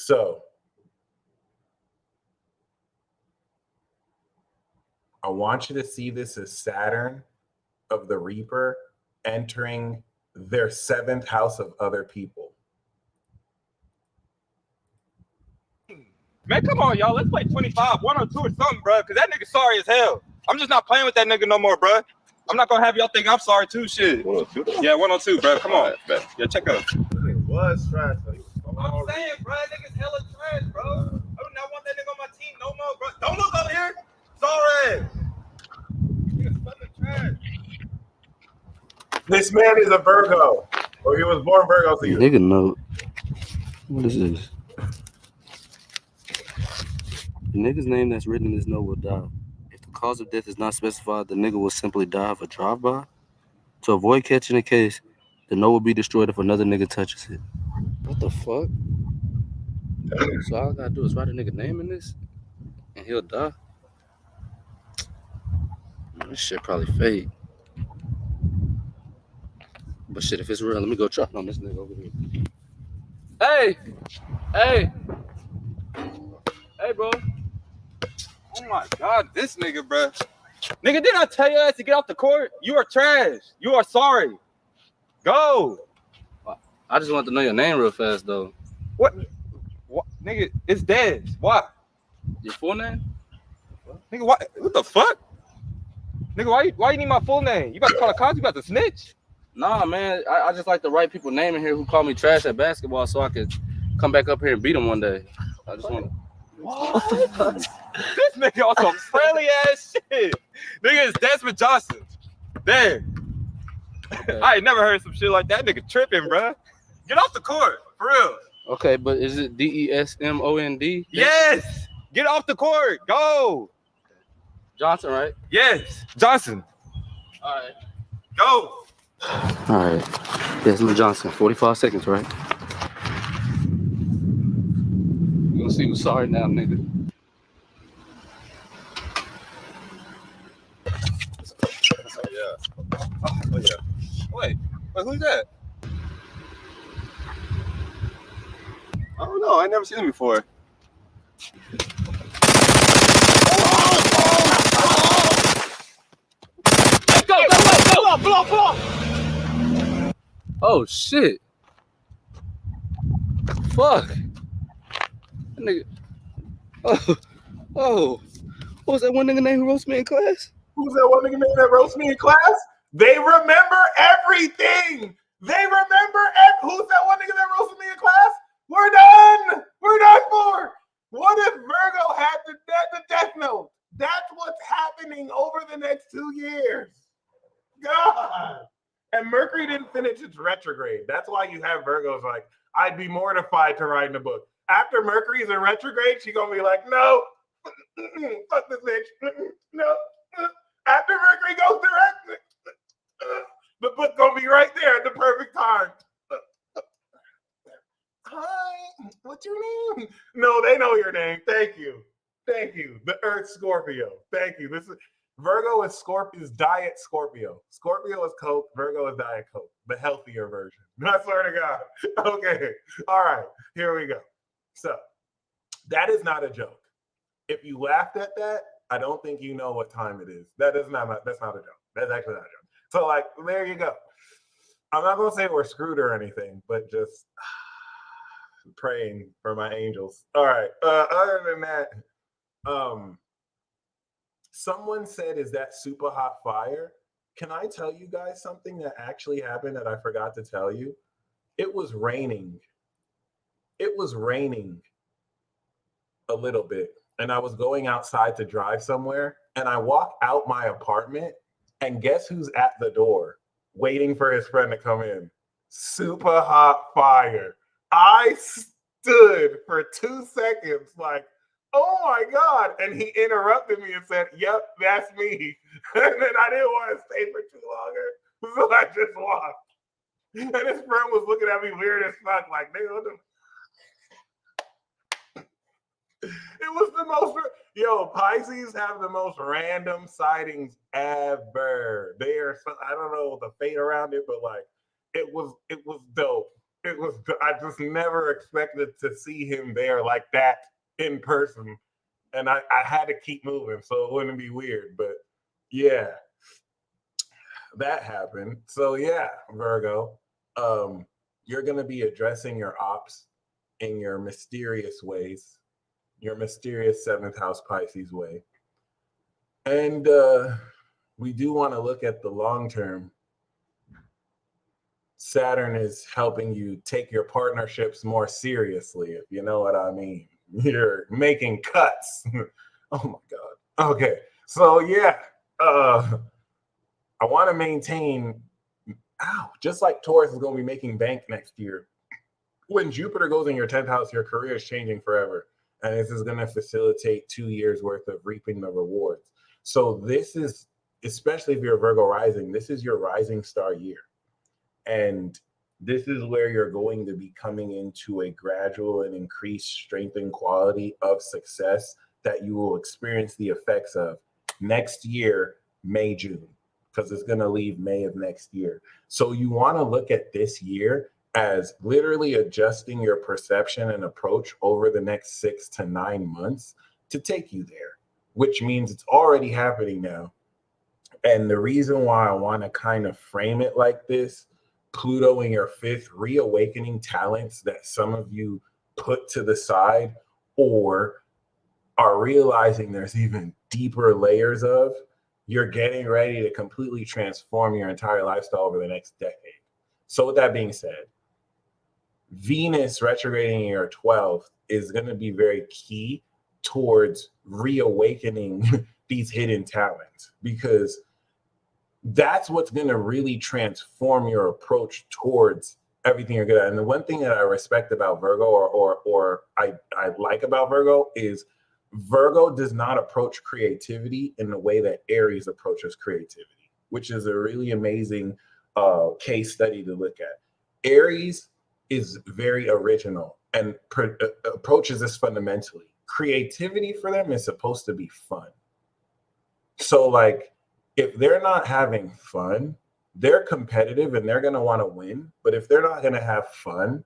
So I want you to see this as Saturn of the Reaper entering their 7th house of other people. Man, come on, y'all. Let's play 25, 102 or something, bro. Because that nigga sorry as hell. I'm just not playing with that nigga no more, bro. I'm not going to have y'all think I'm sorry, too. Shit. 102? Yeah, 102, bro. Come on. Right, yeah, check out. It was trash. I'm saying, bro, that nigga's hella trash, bro. I do not want that nigga on my team no more, bro. Don't look over here. Sorry. Nigga's fucking trash. This man is a Virgo. Or he was born Virgo season. Nigga, no. What is this? The nigga's name that's written in this note will die. If the cause of death is not specified, the nigga will simply die of a drive-by. To avoid catching the case, the note will be destroyed if another nigga touches it. What the fuck? So all I gotta do is write a nigga name in this, and he'll die? Man, this shit probably fake. But shit, if it's real, let me go try on this nigga over here. Hey! Hey! Hey, bro. Oh my God, this nigga, bro. Nigga, didn't I tell your ass to get off the court? You are trash. You are sorry. Go. I just want to know your name real fast, though. What? Nigga, it's Dez. Why? Your full name? Nigga, what the fuck? Nigga, why you need my full name? You about to call the cops? You about to snitch? Nah, man. I just like to write people name in here who call me trash at basketball so I could come back up here and beat them one day. I just want to. What the fuck? This nigga on some friendly ass shit. Nigga is Desmond Johnson. Damn. Okay. I ain't never heard some shit like that. Nigga tripping, bro. Get off the court, for real. Okay, but is it DESMOND? Yes. Get off the court. Go. Johnson, right? Yes. Johnson. All right. Go. All right. Desmond Johnson. 45 seconds, right? You gonna see who's sorry now, nigga. Oh, yeah. Wait, who's that? I don't know. I never seen him before. Go! Pull up! Oh, shit. Fuck. That nigga. Oh. What was that one nigga name who roasted me in class? Who's that one nigga name that roasted me in class? They remember everything. They remember who's that one nigga that roasted me in class? We're done. We're done for. What if Virgo had the death note? That's what's happening over the next 2 years. God. And Mercury didn't finish its retrograde. That's why you have Virgos like, I'd be mortified to write in a book. After Mercury's in retrograde, she's gonna be like, no, fuck this bitch. No. After Mercury goes direct, the book gonna be right there at the perfect time. Hi, what's your name? No, they know your name. Thank you. The Earth Scorpio. Thank you. This is Virgo is Diet Scorpio. Scorpio is Coke. Virgo is Diet Coke, the healthier version. I swear to God. Okay. All right. Here we go. So that is not a joke. If you laughed at that, I don't think you know what time it is. That's not a joke. That's actually not a joke. So like, there you go. I'm not gonna say we're screwed or anything, but just praying for my angels. All right. Other than that, someone said, "Is that super hot fire?" Can I tell you guys something that actually happened that I forgot to tell you? It was raining. It was raining a little bit, and I was going outside to drive somewhere, and I walk out my apartment, and guess who's at the door waiting for his friend to come in? Super hot fire. I stood for 2 seconds like, oh my God. And he interrupted me and said, yep, that's me. And then I didn't want to stay for too longer. So I just walked. And his friend was looking at me weird as fuck, like, nigga, what the... It was the most, Pisces have the most random sightings ever. They are, I don't know the fate around it, but like, it was dope. I just never expected to see him there like that in person. And I had to keep moving so it wouldn't be weird. But yeah, that happened. So yeah, Virgo, you're gonna be addressing your ops in your mysterious ways, your mysterious seventh house Pisces way. And we do want to look at the long term. Saturn is helping you take your partnerships more seriously, if you know what I mean. You're making cuts. Oh my God. Okay. So yeah, I want to maintain, just like Taurus is going to be making bank next year. When Jupiter goes in your 10th house, your career is changing forever. And this is going to facilitate 2 years worth of reaping the rewards. So this is, especially if you're a Virgo rising, this is your rising star year. And this is where you're going to be coming into a gradual and increased strength and quality of success that you will experience the effects of next year, May, June, because it's going to leave May of next year. So you want to look at this year as literally adjusting your perception and approach over the next 6 to 9 months to take you there, which means it's already happening now. And the reason why I want to kind of frame it like this, Pluto in your fifth, reawakening talents that some of you put to the side or are realizing there's even deeper layers of, you're getting ready to completely transform your entire lifestyle over the next decade. So with that being said, Venus retrograding in your 12th is going to be very key towards reawakening these hidden talents, because that's what's going to really transform your approach towards everything you're good at. And the one thing that I respect about Virgo, or I like about Virgo, is Virgo does not approach creativity in the way that Aries approaches creativity, which is a really amazing case study to look at. Aries is very original and approaches this fundamentally. Creativity for them is supposed to be fun. So like, if they're not having fun, they're competitive and they're going to want to win. But if they're not going to have fun,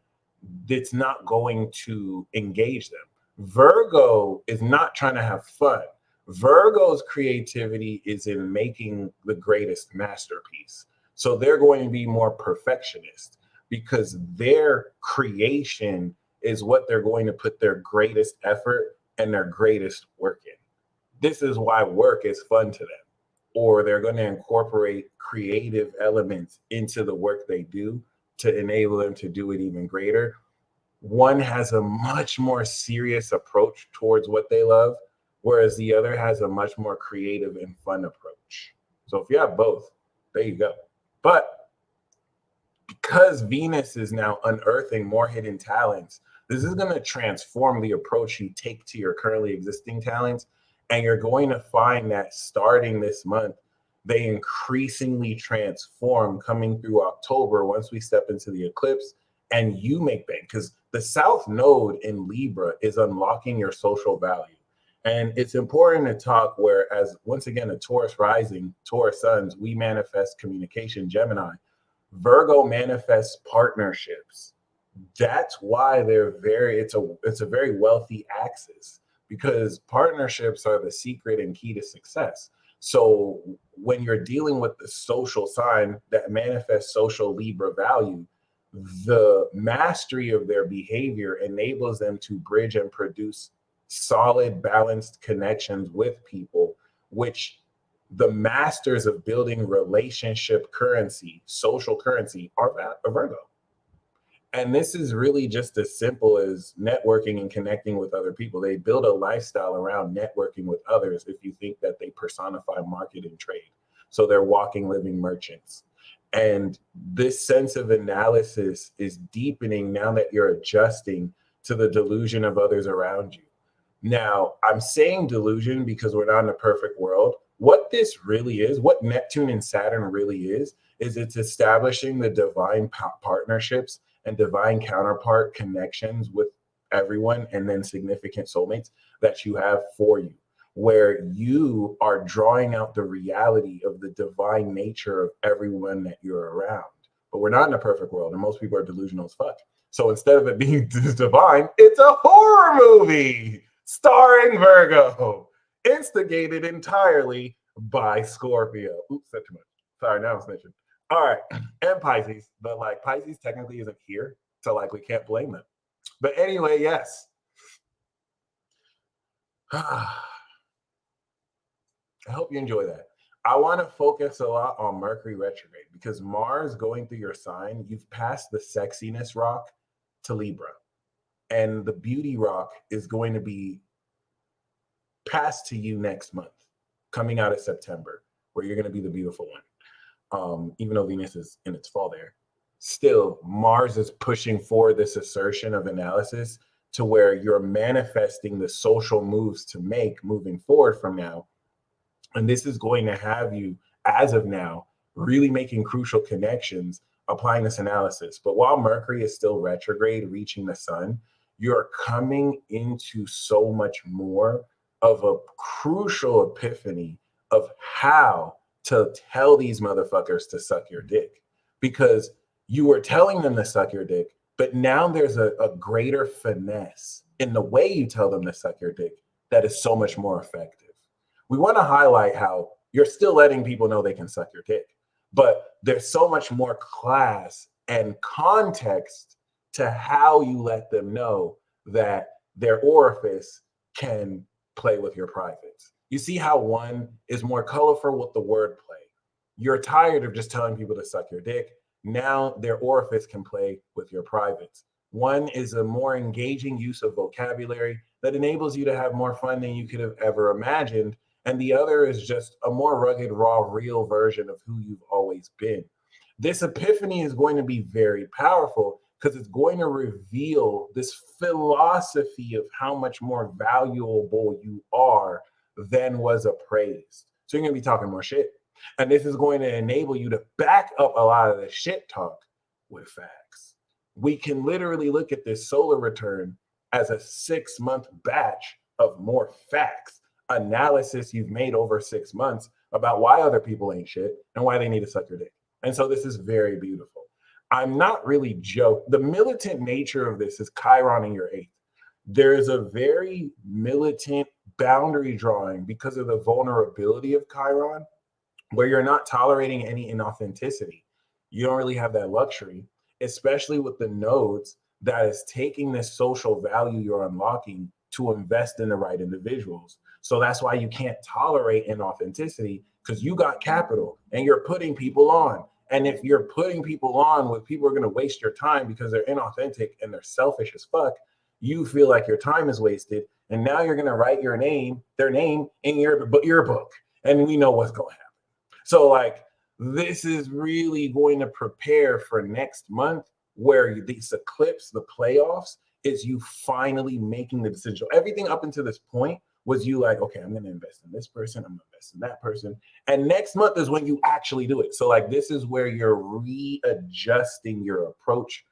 it's not going to engage them. Virgo is not trying to have fun. Virgo's creativity is in making the greatest masterpiece. So they're going to be more perfectionist because their creation is what they're going to put their greatest effort and their greatest work in. This is why work is fun to them. Or they're going to incorporate creative elements into the work they do to enable them to do it even greater. One has a much more serious approach towards what they love, whereas the other has a much more creative and fun approach. So if you have both, there you go. But because Venus is now unearthing more hidden talents, this is going to transform the approach you take to your currently existing talents. And you're going to find that starting this month, they increasingly transform coming through October once we step into the eclipse and you make bank. Because the South Node in Libra is unlocking your social value. And it's important to talk, whereas once again, a Taurus rising, Taurus suns, we manifest communication, Gemini. Virgo manifests partnerships. That's why it's a very wealthy axis, because partnerships are the secret and key to success. So when you're dealing with the social sign that manifests social Libra value, the mastery of their behavior enables them to bridge and produce solid, balanced connections with people, which the masters of building relationship currency, social currency, are Virgo. And this is really just as simple as networking and connecting with other people. They build a lifestyle around networking with others if you think that they personify market and trade. So they're walking, living merchants. And this sense of analysis is deepening now that you're adjusting to the delusion of others around you. Now, I'm saying delusion because we're not in a perfect world. What this really is, what Neptune and Saturn really is it's establishing the divine partnerships and divine counterpart connections with everyone, and then significant soulmates that you have for you, where you are drawing out the reality of the divine nature of everyone that you're around. But we're not in a perfect world, and most people are delusional as fuck. So instead of it being divine, it's a horror movie starring Virgo, instigated entirely by Scorpio. Oops, said too much. Sorry, now I'm snitching. All right, and Pisces, but like Pisces technically isn't here, so like we can't blame them. But anyway, yes. I hope you enjoy that. I want to focus a lot on Mercury retrograde because Mars going through your sign, you've passed the sexiness rock to Libra. And the beauty rock is going to be passed to you next month, coming out of September, where you're going to be the beautiful one. Even though Venus is in its fall there, still Mars is pushing forward this assertion of analysis to where you're manifesting the social moves to make moving forward from now. And this is going to have you, as of now, really making crucial connections, applying this analysis. But while Mercury is still retrograde, reaching the sun, you're coming into so much more of a crucial epiphany of how to tell these motherfuckers to suck your dick. Because you were telling them to suck your dick, but now there's a greater finesse in the way you tell them to suck your dick that is so much more effective. We want to highlight how you're still letting people know they can suck your dick, but there's so much more class and context to how you let them know that their orifice can play with your privates. You see how one is more colorful with the wordplay. You're tired of just telling people to suck your dick. Now their orifice can play with your privates. One is a more engaging use of vocabulary that enables you to have more fun than you could have ever imagined. And the other is just a more rugged, raw, real version of who you've always been. This epiphany is going to be very powerful because it's going to reveal this philosophy of how much more valuable you are than was appraised. So you're going to be talking more shit. And this is going to enable you to back up a lot of the shit talk with facts. We can literally look at this solar return as a 6-month batch of more facts, analysis you've made over 6 months about why other people ain't shit and why they need to suck your dick. And so this is very beautiful. I'm not really joking. The militant nature of this is Chiron in your 8th. There is a very militant boundary drawing because of the vulnerability of Chiron, where you're not tolerating any inauthenticity. You don't really have that luxury, especially with the nodes that is taking this social value you're unlocking to invest in the right individuals. So that's why you can't tolerate inauthenticity, because you got capital and you're putting people on. And if you're putting people on with people who are going to waste your time because they're inauthentic and they're selfish as fuck, you feel like your time is wasted. And now you're going to write their name in your book. And we know what's going to happen. So like, this is really going to prepare for next month, where this eclipse, the playoffs, is you finally making the decision. Everything up until this point was you like, okay, I'm going to invest in this person, I'm going to invest in that person. And next month is when you actually do it. So like, this is where you're readjusting your approach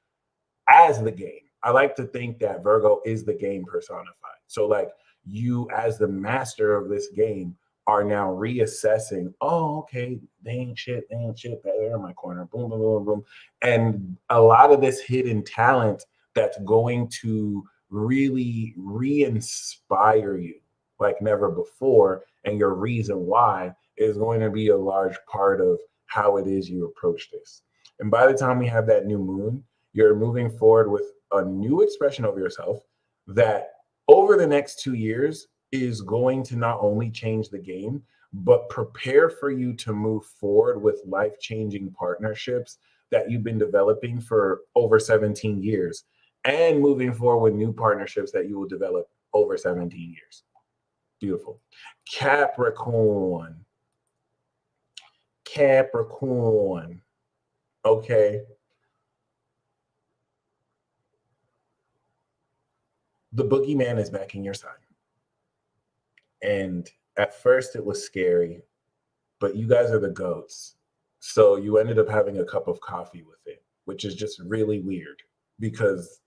as the game. I like to think that Virgo is the game personified. So like, you as the master of this game are now reassessing, oh, okay, they ain't shit, they're in my corner, boom, boom, boom, boom. And a lot of this hidden talent that's going to really re-inspire you like never before, and your reason why is going to be a large part of how it is you approach this. And by the time we have that new moon, you're moving forward with a new expression of yourself that over the next 2 years is going to not only change the game, but prepare for you to move forward with life-changing partnerships that you've been developing for over 17 years, and moving forward with new partnerships that you will develop over 17 years. Beautiful. Capricorn. Okay. The boogeyman is back in your sign. And at first it was scary, but you guys are the goats. So you ended up having a cup of coffee with it, which is just really weird because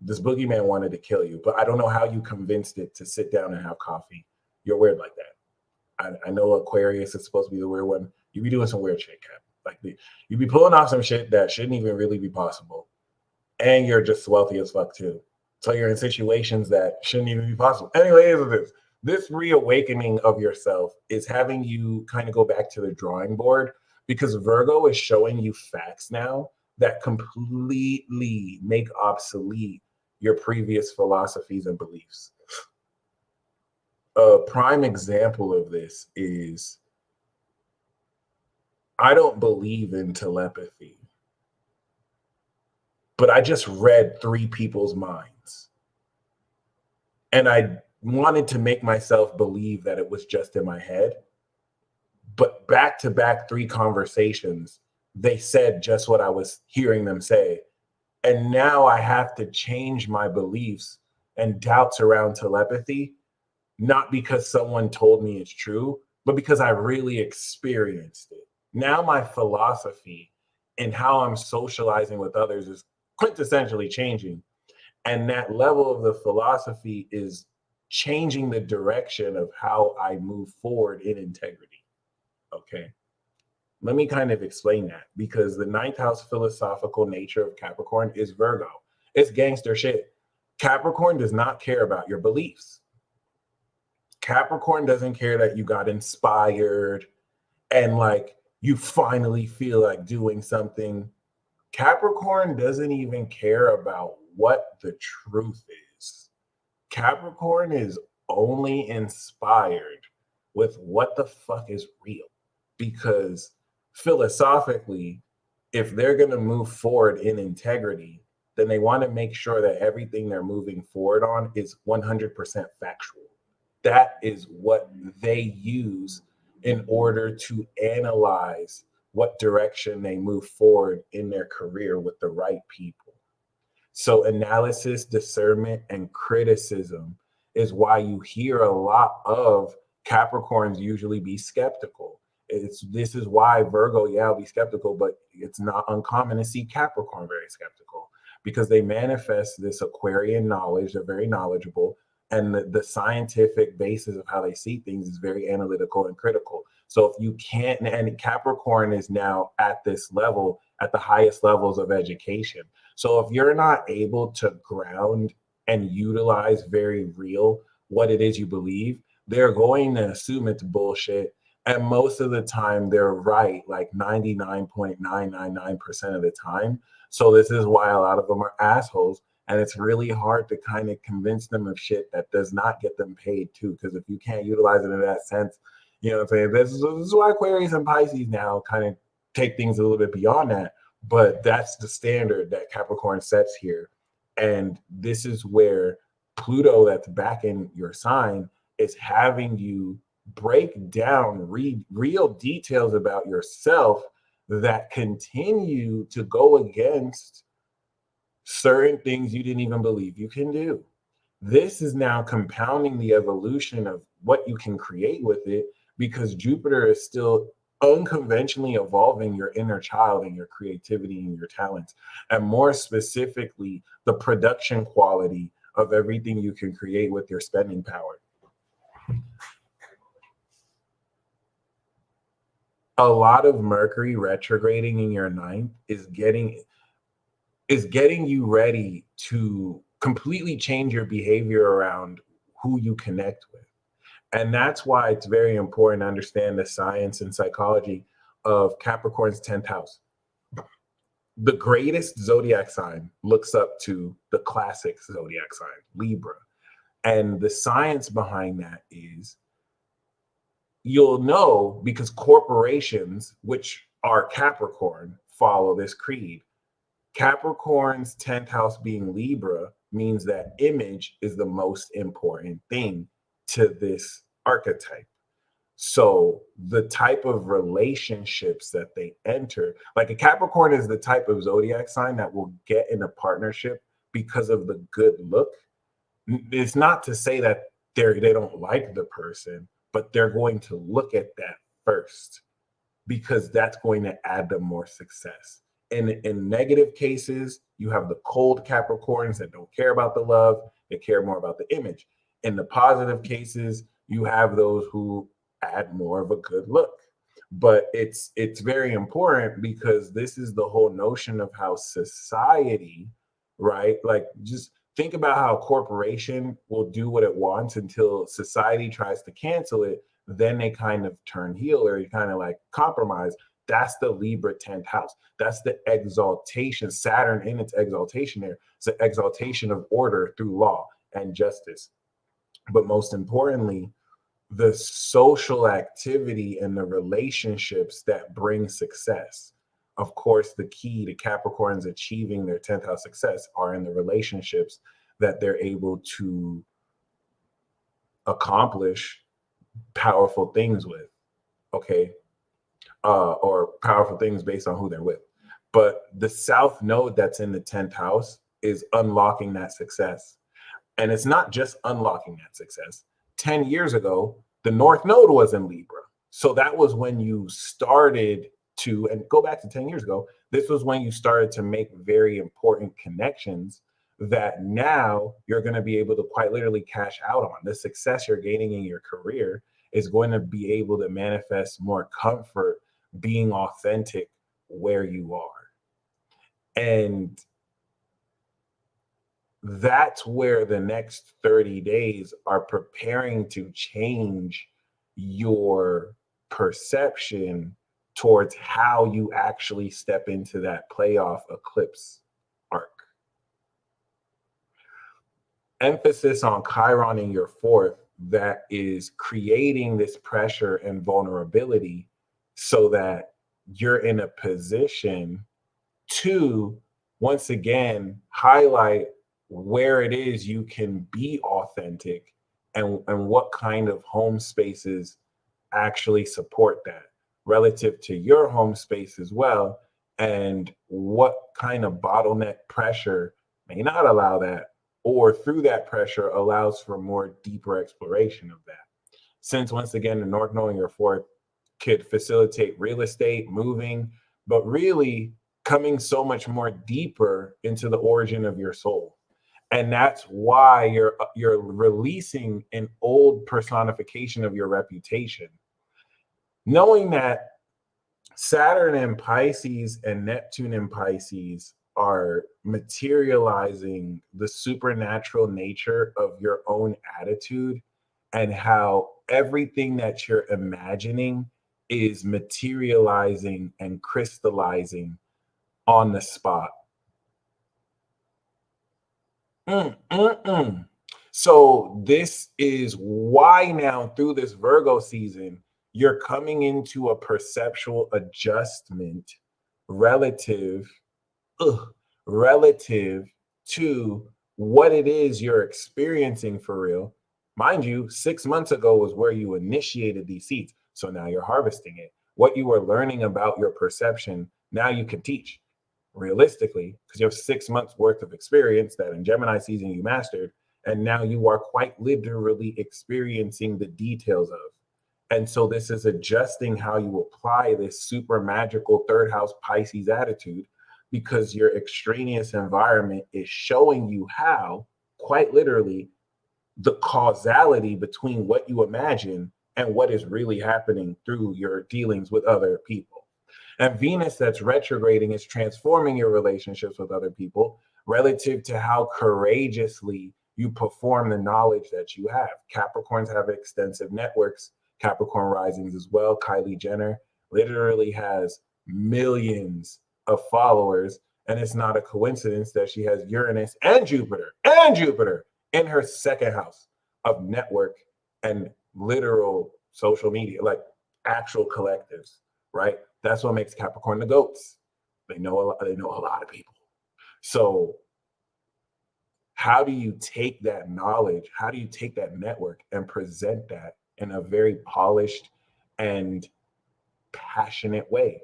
this boogeyman wanted to kill you, but I don't know how you convinced it to sit down and have coffee. You're weird like that. I know Aquarius is supposed to be the weird one. You be doing some weird shit, Cap. Like you be pulling off some shit that shouldn't even really be possible, and you're just wealthy as fuck too. So you're in situations that shouldn't even be possible. Anyways, this reawakening of yourself is having you kind of go back to the drawing board, because Virgo is showing you facts now that completely make obsolete your previous philosophies and beliefs. A prime example of this is, I don't believe in telepathy, but I just read 3 people's minds. And I wanted to make myself believe that it was just in my head. But back to back 3 conversations, they said just what I was hearing them say. And now I have to change my beliefs and doubts around telepathy, not because someone told me it's true, but because I really experienced it. Now my philosophy and how I'm socializing with others is quintessentially changing. And that level of the philosophy is changing the direction of how I move forward in integrity. Okay. Let me kind of explain that, because the 9th house philosophical nature of Capricorn is Virgo. It's gangster shit. Capricorn does not care about your beliefs. Capricorn doesn't care that you got inspired and like you finally feel like doing something. Capricorn doesn't even care about what the truth is. Capricorn is only inspired with what the fuck is real, because philosophically, if they're going to move forward in integrity, then they want to make sure that everything they're moving forward on is 100% factual. That is what they use in order to analyze what direction they move forward in their career with the right people. So analysis, discernment, and criticism is why you hear a lot of Capricorns usually be skeptical. This is why Virgo, yeah, will be skeptical, but it's not uncommon to see Capricorn very skeptical, because they manifest this Aquarian knowledge. They're very knowledgeable, and the scientific basis of how they see things is very analytical and critical. So if you can't, and Capricorn is now at this level, at the highest levels of education. So if you're not able to ground and utilize very real what it is you believe, they're going to assume it's bullshit. And most of the time they're right, like 99.999% of the time. So this is why a lot of them are assholes. And it's really hard to kind of convince them of shit that does not get them paid too. Because if you can't utilize it in that sense, you know what I'm saying? This is why Aquarius and Pisces now kind of take things a little bit beyond that. But that's the standard that Capricorn sets here. And this is where Pluto, that's back in your sign, is having you break down real details about yourself that continue to go against certain things you didn't even believe you can do. This is now compounding the evolution of what you can create with it, because Jupiter is still unconventionally evolving your inner child and your creativity and your talents, and more specifically, the production quality of everything you can create with your spending power. A lot of Mercury retrograding in your 9th is getting you ready to completely change your behavior around who you connect with. And that's why it's very important to understand the science and psychology of Capricorn's 10th house. The greatest zodiac sign looks up to the classic zodiac sign, Libra. And the science behind that is, you'll know because corporations, which are Capricorn, follow this creed. Capricorn's 10th house being Libra means that image is the most important thing to this archetype. So the type of relationships that they enter, like a Capricorn is the type of zodiac sign that will get in a partnership because of the good look. It's not to say that they don't like the person, but they're going to look at that first, because that's going to add them more success. In negative cases, you have the cold Capricorns that don't care about the love, they care more about the image. In the positive cases, you have those who add more of a good look. But it's very important because this is the whole notion of how society, right? Like just think about how a corporation will do what it wants until society tries to cancel it. Then they kind of turn heel or you kind of like compromise. That's the Libra 10th house. That's the exaltation, Saturn in its exaltation there. It's the exaltation of order through law and justice. But most importantly, the social activity and the relationships that bring success. Of course, the key to Capricorns achieving their 10th house success are in the relationships that they're able to accomplish powerful things with. Okay. Or powerful things based on who they're with. But the South node that's in the 10th house is unlocking that success. And it's not just unlocking that success. 10 years ago, the North Node was in Libra. So that was when you started to, and go back to 10 years ago, this was when you started to make very important connections that now you're going to be able to quite literally cash out on. The success you're gaining in your career is going to be able to manifest more comfort being authentic where you are. And that's where the next 30 days are preparing to change your perception towards how you actually step into that playoff eclipse arc. Emphasis on Chiron in your fourth that is creating this pressure and vulnerability so that you're in a position to once again highlight where it is you can be authentic and what kind of home spaces actually support that relative to your home space as well, and what kind of bottleneck pressure may not allow that, or through that pressure allows for more deeper exploration of that. Since once again, the North Node in your fourth could facilitate real estate, moving, but really coming so much more deeper into the origin of your soul. And that's why you're releasing an old personification of your reputation. Knowing that Saturn in Pisces and Neptune in Pisces are materializing the supernatural nature of your own attitude and how everything that you're imagining is materializing and crystallizing on the spot. So this is why now through this Virgo season, you're coming into a perceptual adjustment relative relative to what it is you're experiencing for real. Mind you, 6 months ago was where you initiated these seeds. So now you're harvesting it. What you were learning about your perception, now you can teach realistically, because you have 6 months worth of experience that in Gemini season you mastered. And now you are quite literally experiencing the details of. And so this is adjusting how you apply this super magical third house Pisces attitude, because your extraneous environment is showing you how, quite literally, the causality between what you imagine and what is really happening through your dealings with other people. And Venus that's retrograding is transforming your relationships with other people relative to how courageously you perform the knowledge that you have. Capricorns have extensive networks. Capricorn risings as well. Kylie Jenner literally has millions of followers, and it's not a coincidence that she has Uranus and Jupiter in her second house of network and literal social media, like actual collectives, right? That's what makes Capricorn the goats. They know a lot of people. So how do you take that knowledge? How do you take that network and present that in a very polished and passionate way?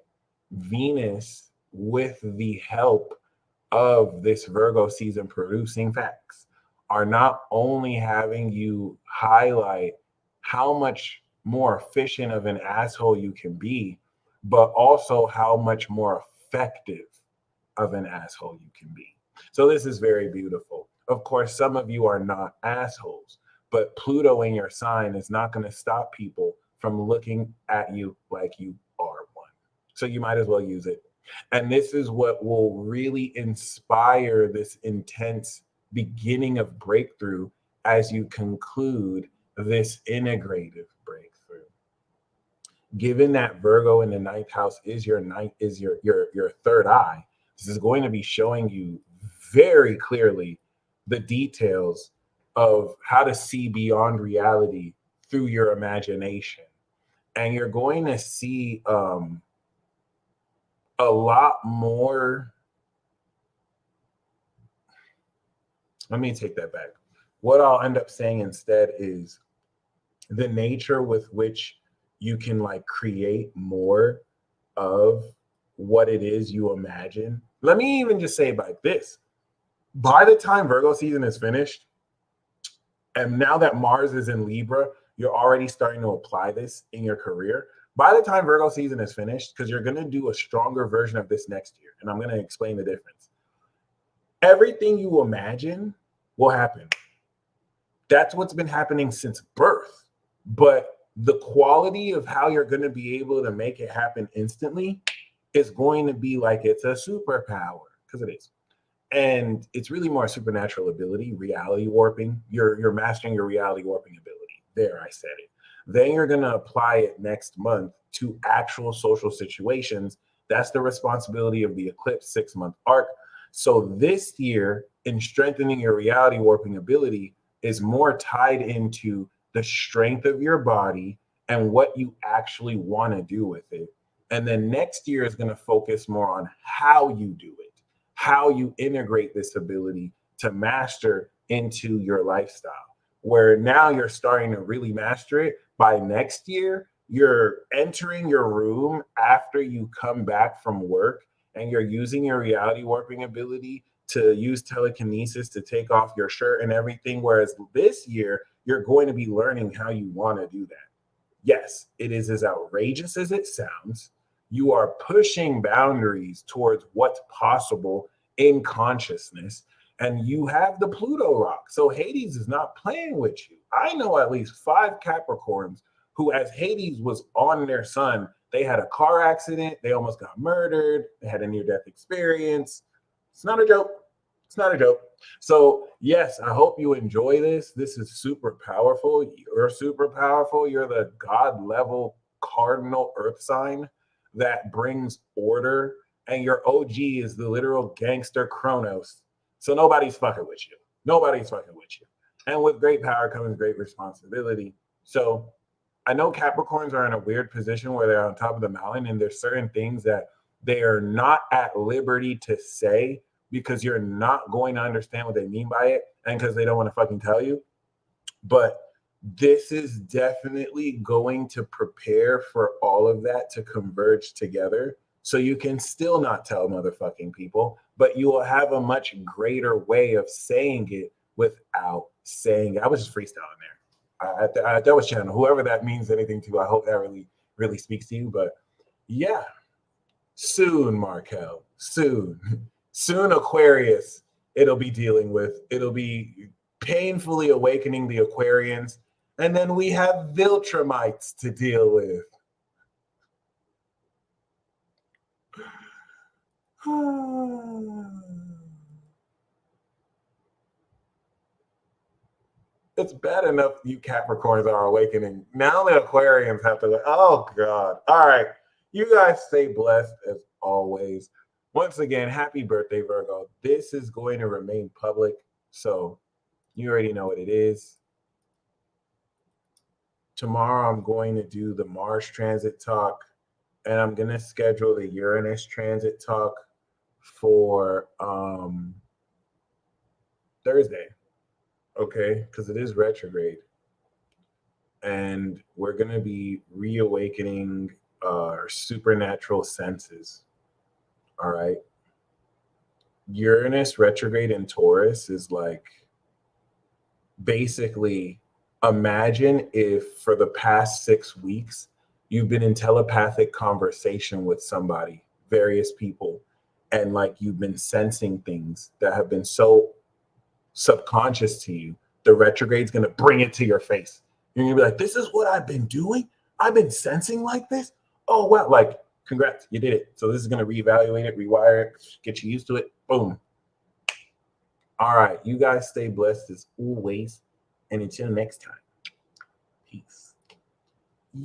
Venus, with the help of this Virgo season producing facts, are not only having you highlight how much more efficient of an asshole you can be, but also how much more effective of an asshole you can be. So this is very beautiful. Of course, some of you are not assholes, but Pluto in your sign is not going to stop people from looking at you like you are one. So you might as well use it. And this is what will really inspire this intense beginning of breakthrough as you conclude this integrative breakthrough. Given that Virgo in the ninth house is your third eye, this is going to be showing you very clearly the details of how to see beyond reality through your imagination. And you're going to see a lot more. Let me take that back. What I'll end up saying instead is the nature with which you can like create more of what it is you imagine. Let me even just say it like this. By the time Virgo season is finished, and now that Mars is in Libra, you're already starting to apply this in your career. By the time Virgo season is finished, because you're going to do a stronger version of this next year, and I'm going to explain the difference. Everything you imagine will happen. That's what's been happening since birth. But the quality of how you're going to be able to make it happen instantly is going to be like it's a superpower, because it is. And it's really more a supernatural ability, reality warping. You're mastering your reality warping ability. There, I said it. Then you're going to apply it next month to actual social situations. That's the responsibility of the eclipse 6-month arc. So this year, in strengthening your reality warping ability, is more tied into the strength of your body and what you actually want to do with it. And then next year is going to focus more on how you do it, how you integrate this ability to master into your lifestyle. Where now you're starting to really master it. By next year, you're entering your room after you come back from work and you're using your reality warping ability to use telekinesis to take off your shirt and everything. Whereas this year, you're going to be learning how you want to do that. Yes, it is as outrageous as it sounds. You are pushing boundaries towards what's possible in consciousness. And you have the Pluto rock. So Hades is not playing with you. I know at least 5 Capricorns who, as Hades was on their sun, they had a car accident. They almost got murdered. They had a near-death experience. It's not a joke. It's not a joke. So yes, I hope you enjoy this. This is super powerful. You're super powerful. You're the God level cardinal earth sign that brings order. And your OG is the literal gangster Kronos. So nobody's fucking with you. Nobody's fucking with you. And with great power comes great responsibility. So I know Capricorns are in a weird position where they're on top of the mountain and there's certain things that they are not at liberty to say because you're not going to understand what they mean by it and because they don't want to fucking tell you. But this is definitely going to prepare for all of that to converge together. So you can still not tell motherfucking people, but you will have a much greater way of saying it without saying it. I was just freestyling there. That was channel. Whoever that means anything to, I hope that really, really speaks to you. But yeah, soon, Markel, soon. Soon, Aquarius, it'll be dealing with. It'll be painfully awakening the Aquarians. And then we have Viltrumites to deal with. It's bad enough you Capricorns are awakening. Now the Aquarians have to go, oh God. All right. You guys stay blessed as always. Once again, happy birthday, Virgo. This is going to remain public, so you already know what it is. Tomorrow I'm going to do the Mars transit talk, and I'm going to schedule the Uranus transit talk for Thursday, okay? Because it is retrograde. And we're going to be reawakening our supernatural senses, all right? Uranus retrograde in Taurus is like, basically, imagine if for the past 6 weeks, you've been in telepathic conversation with somebody, various people, and like you've been sensing things that have been so subconscious to you. The retrograde's going to bring it to your face. You're going to be like, this is what I've been doing? I've been sensing like this. Oh, wow. Like, congrats, you did it. So this is going to reevaluate it, rewire it, get you used to it. Boom. All right. You guys stay blessed as always. And until next time, peace.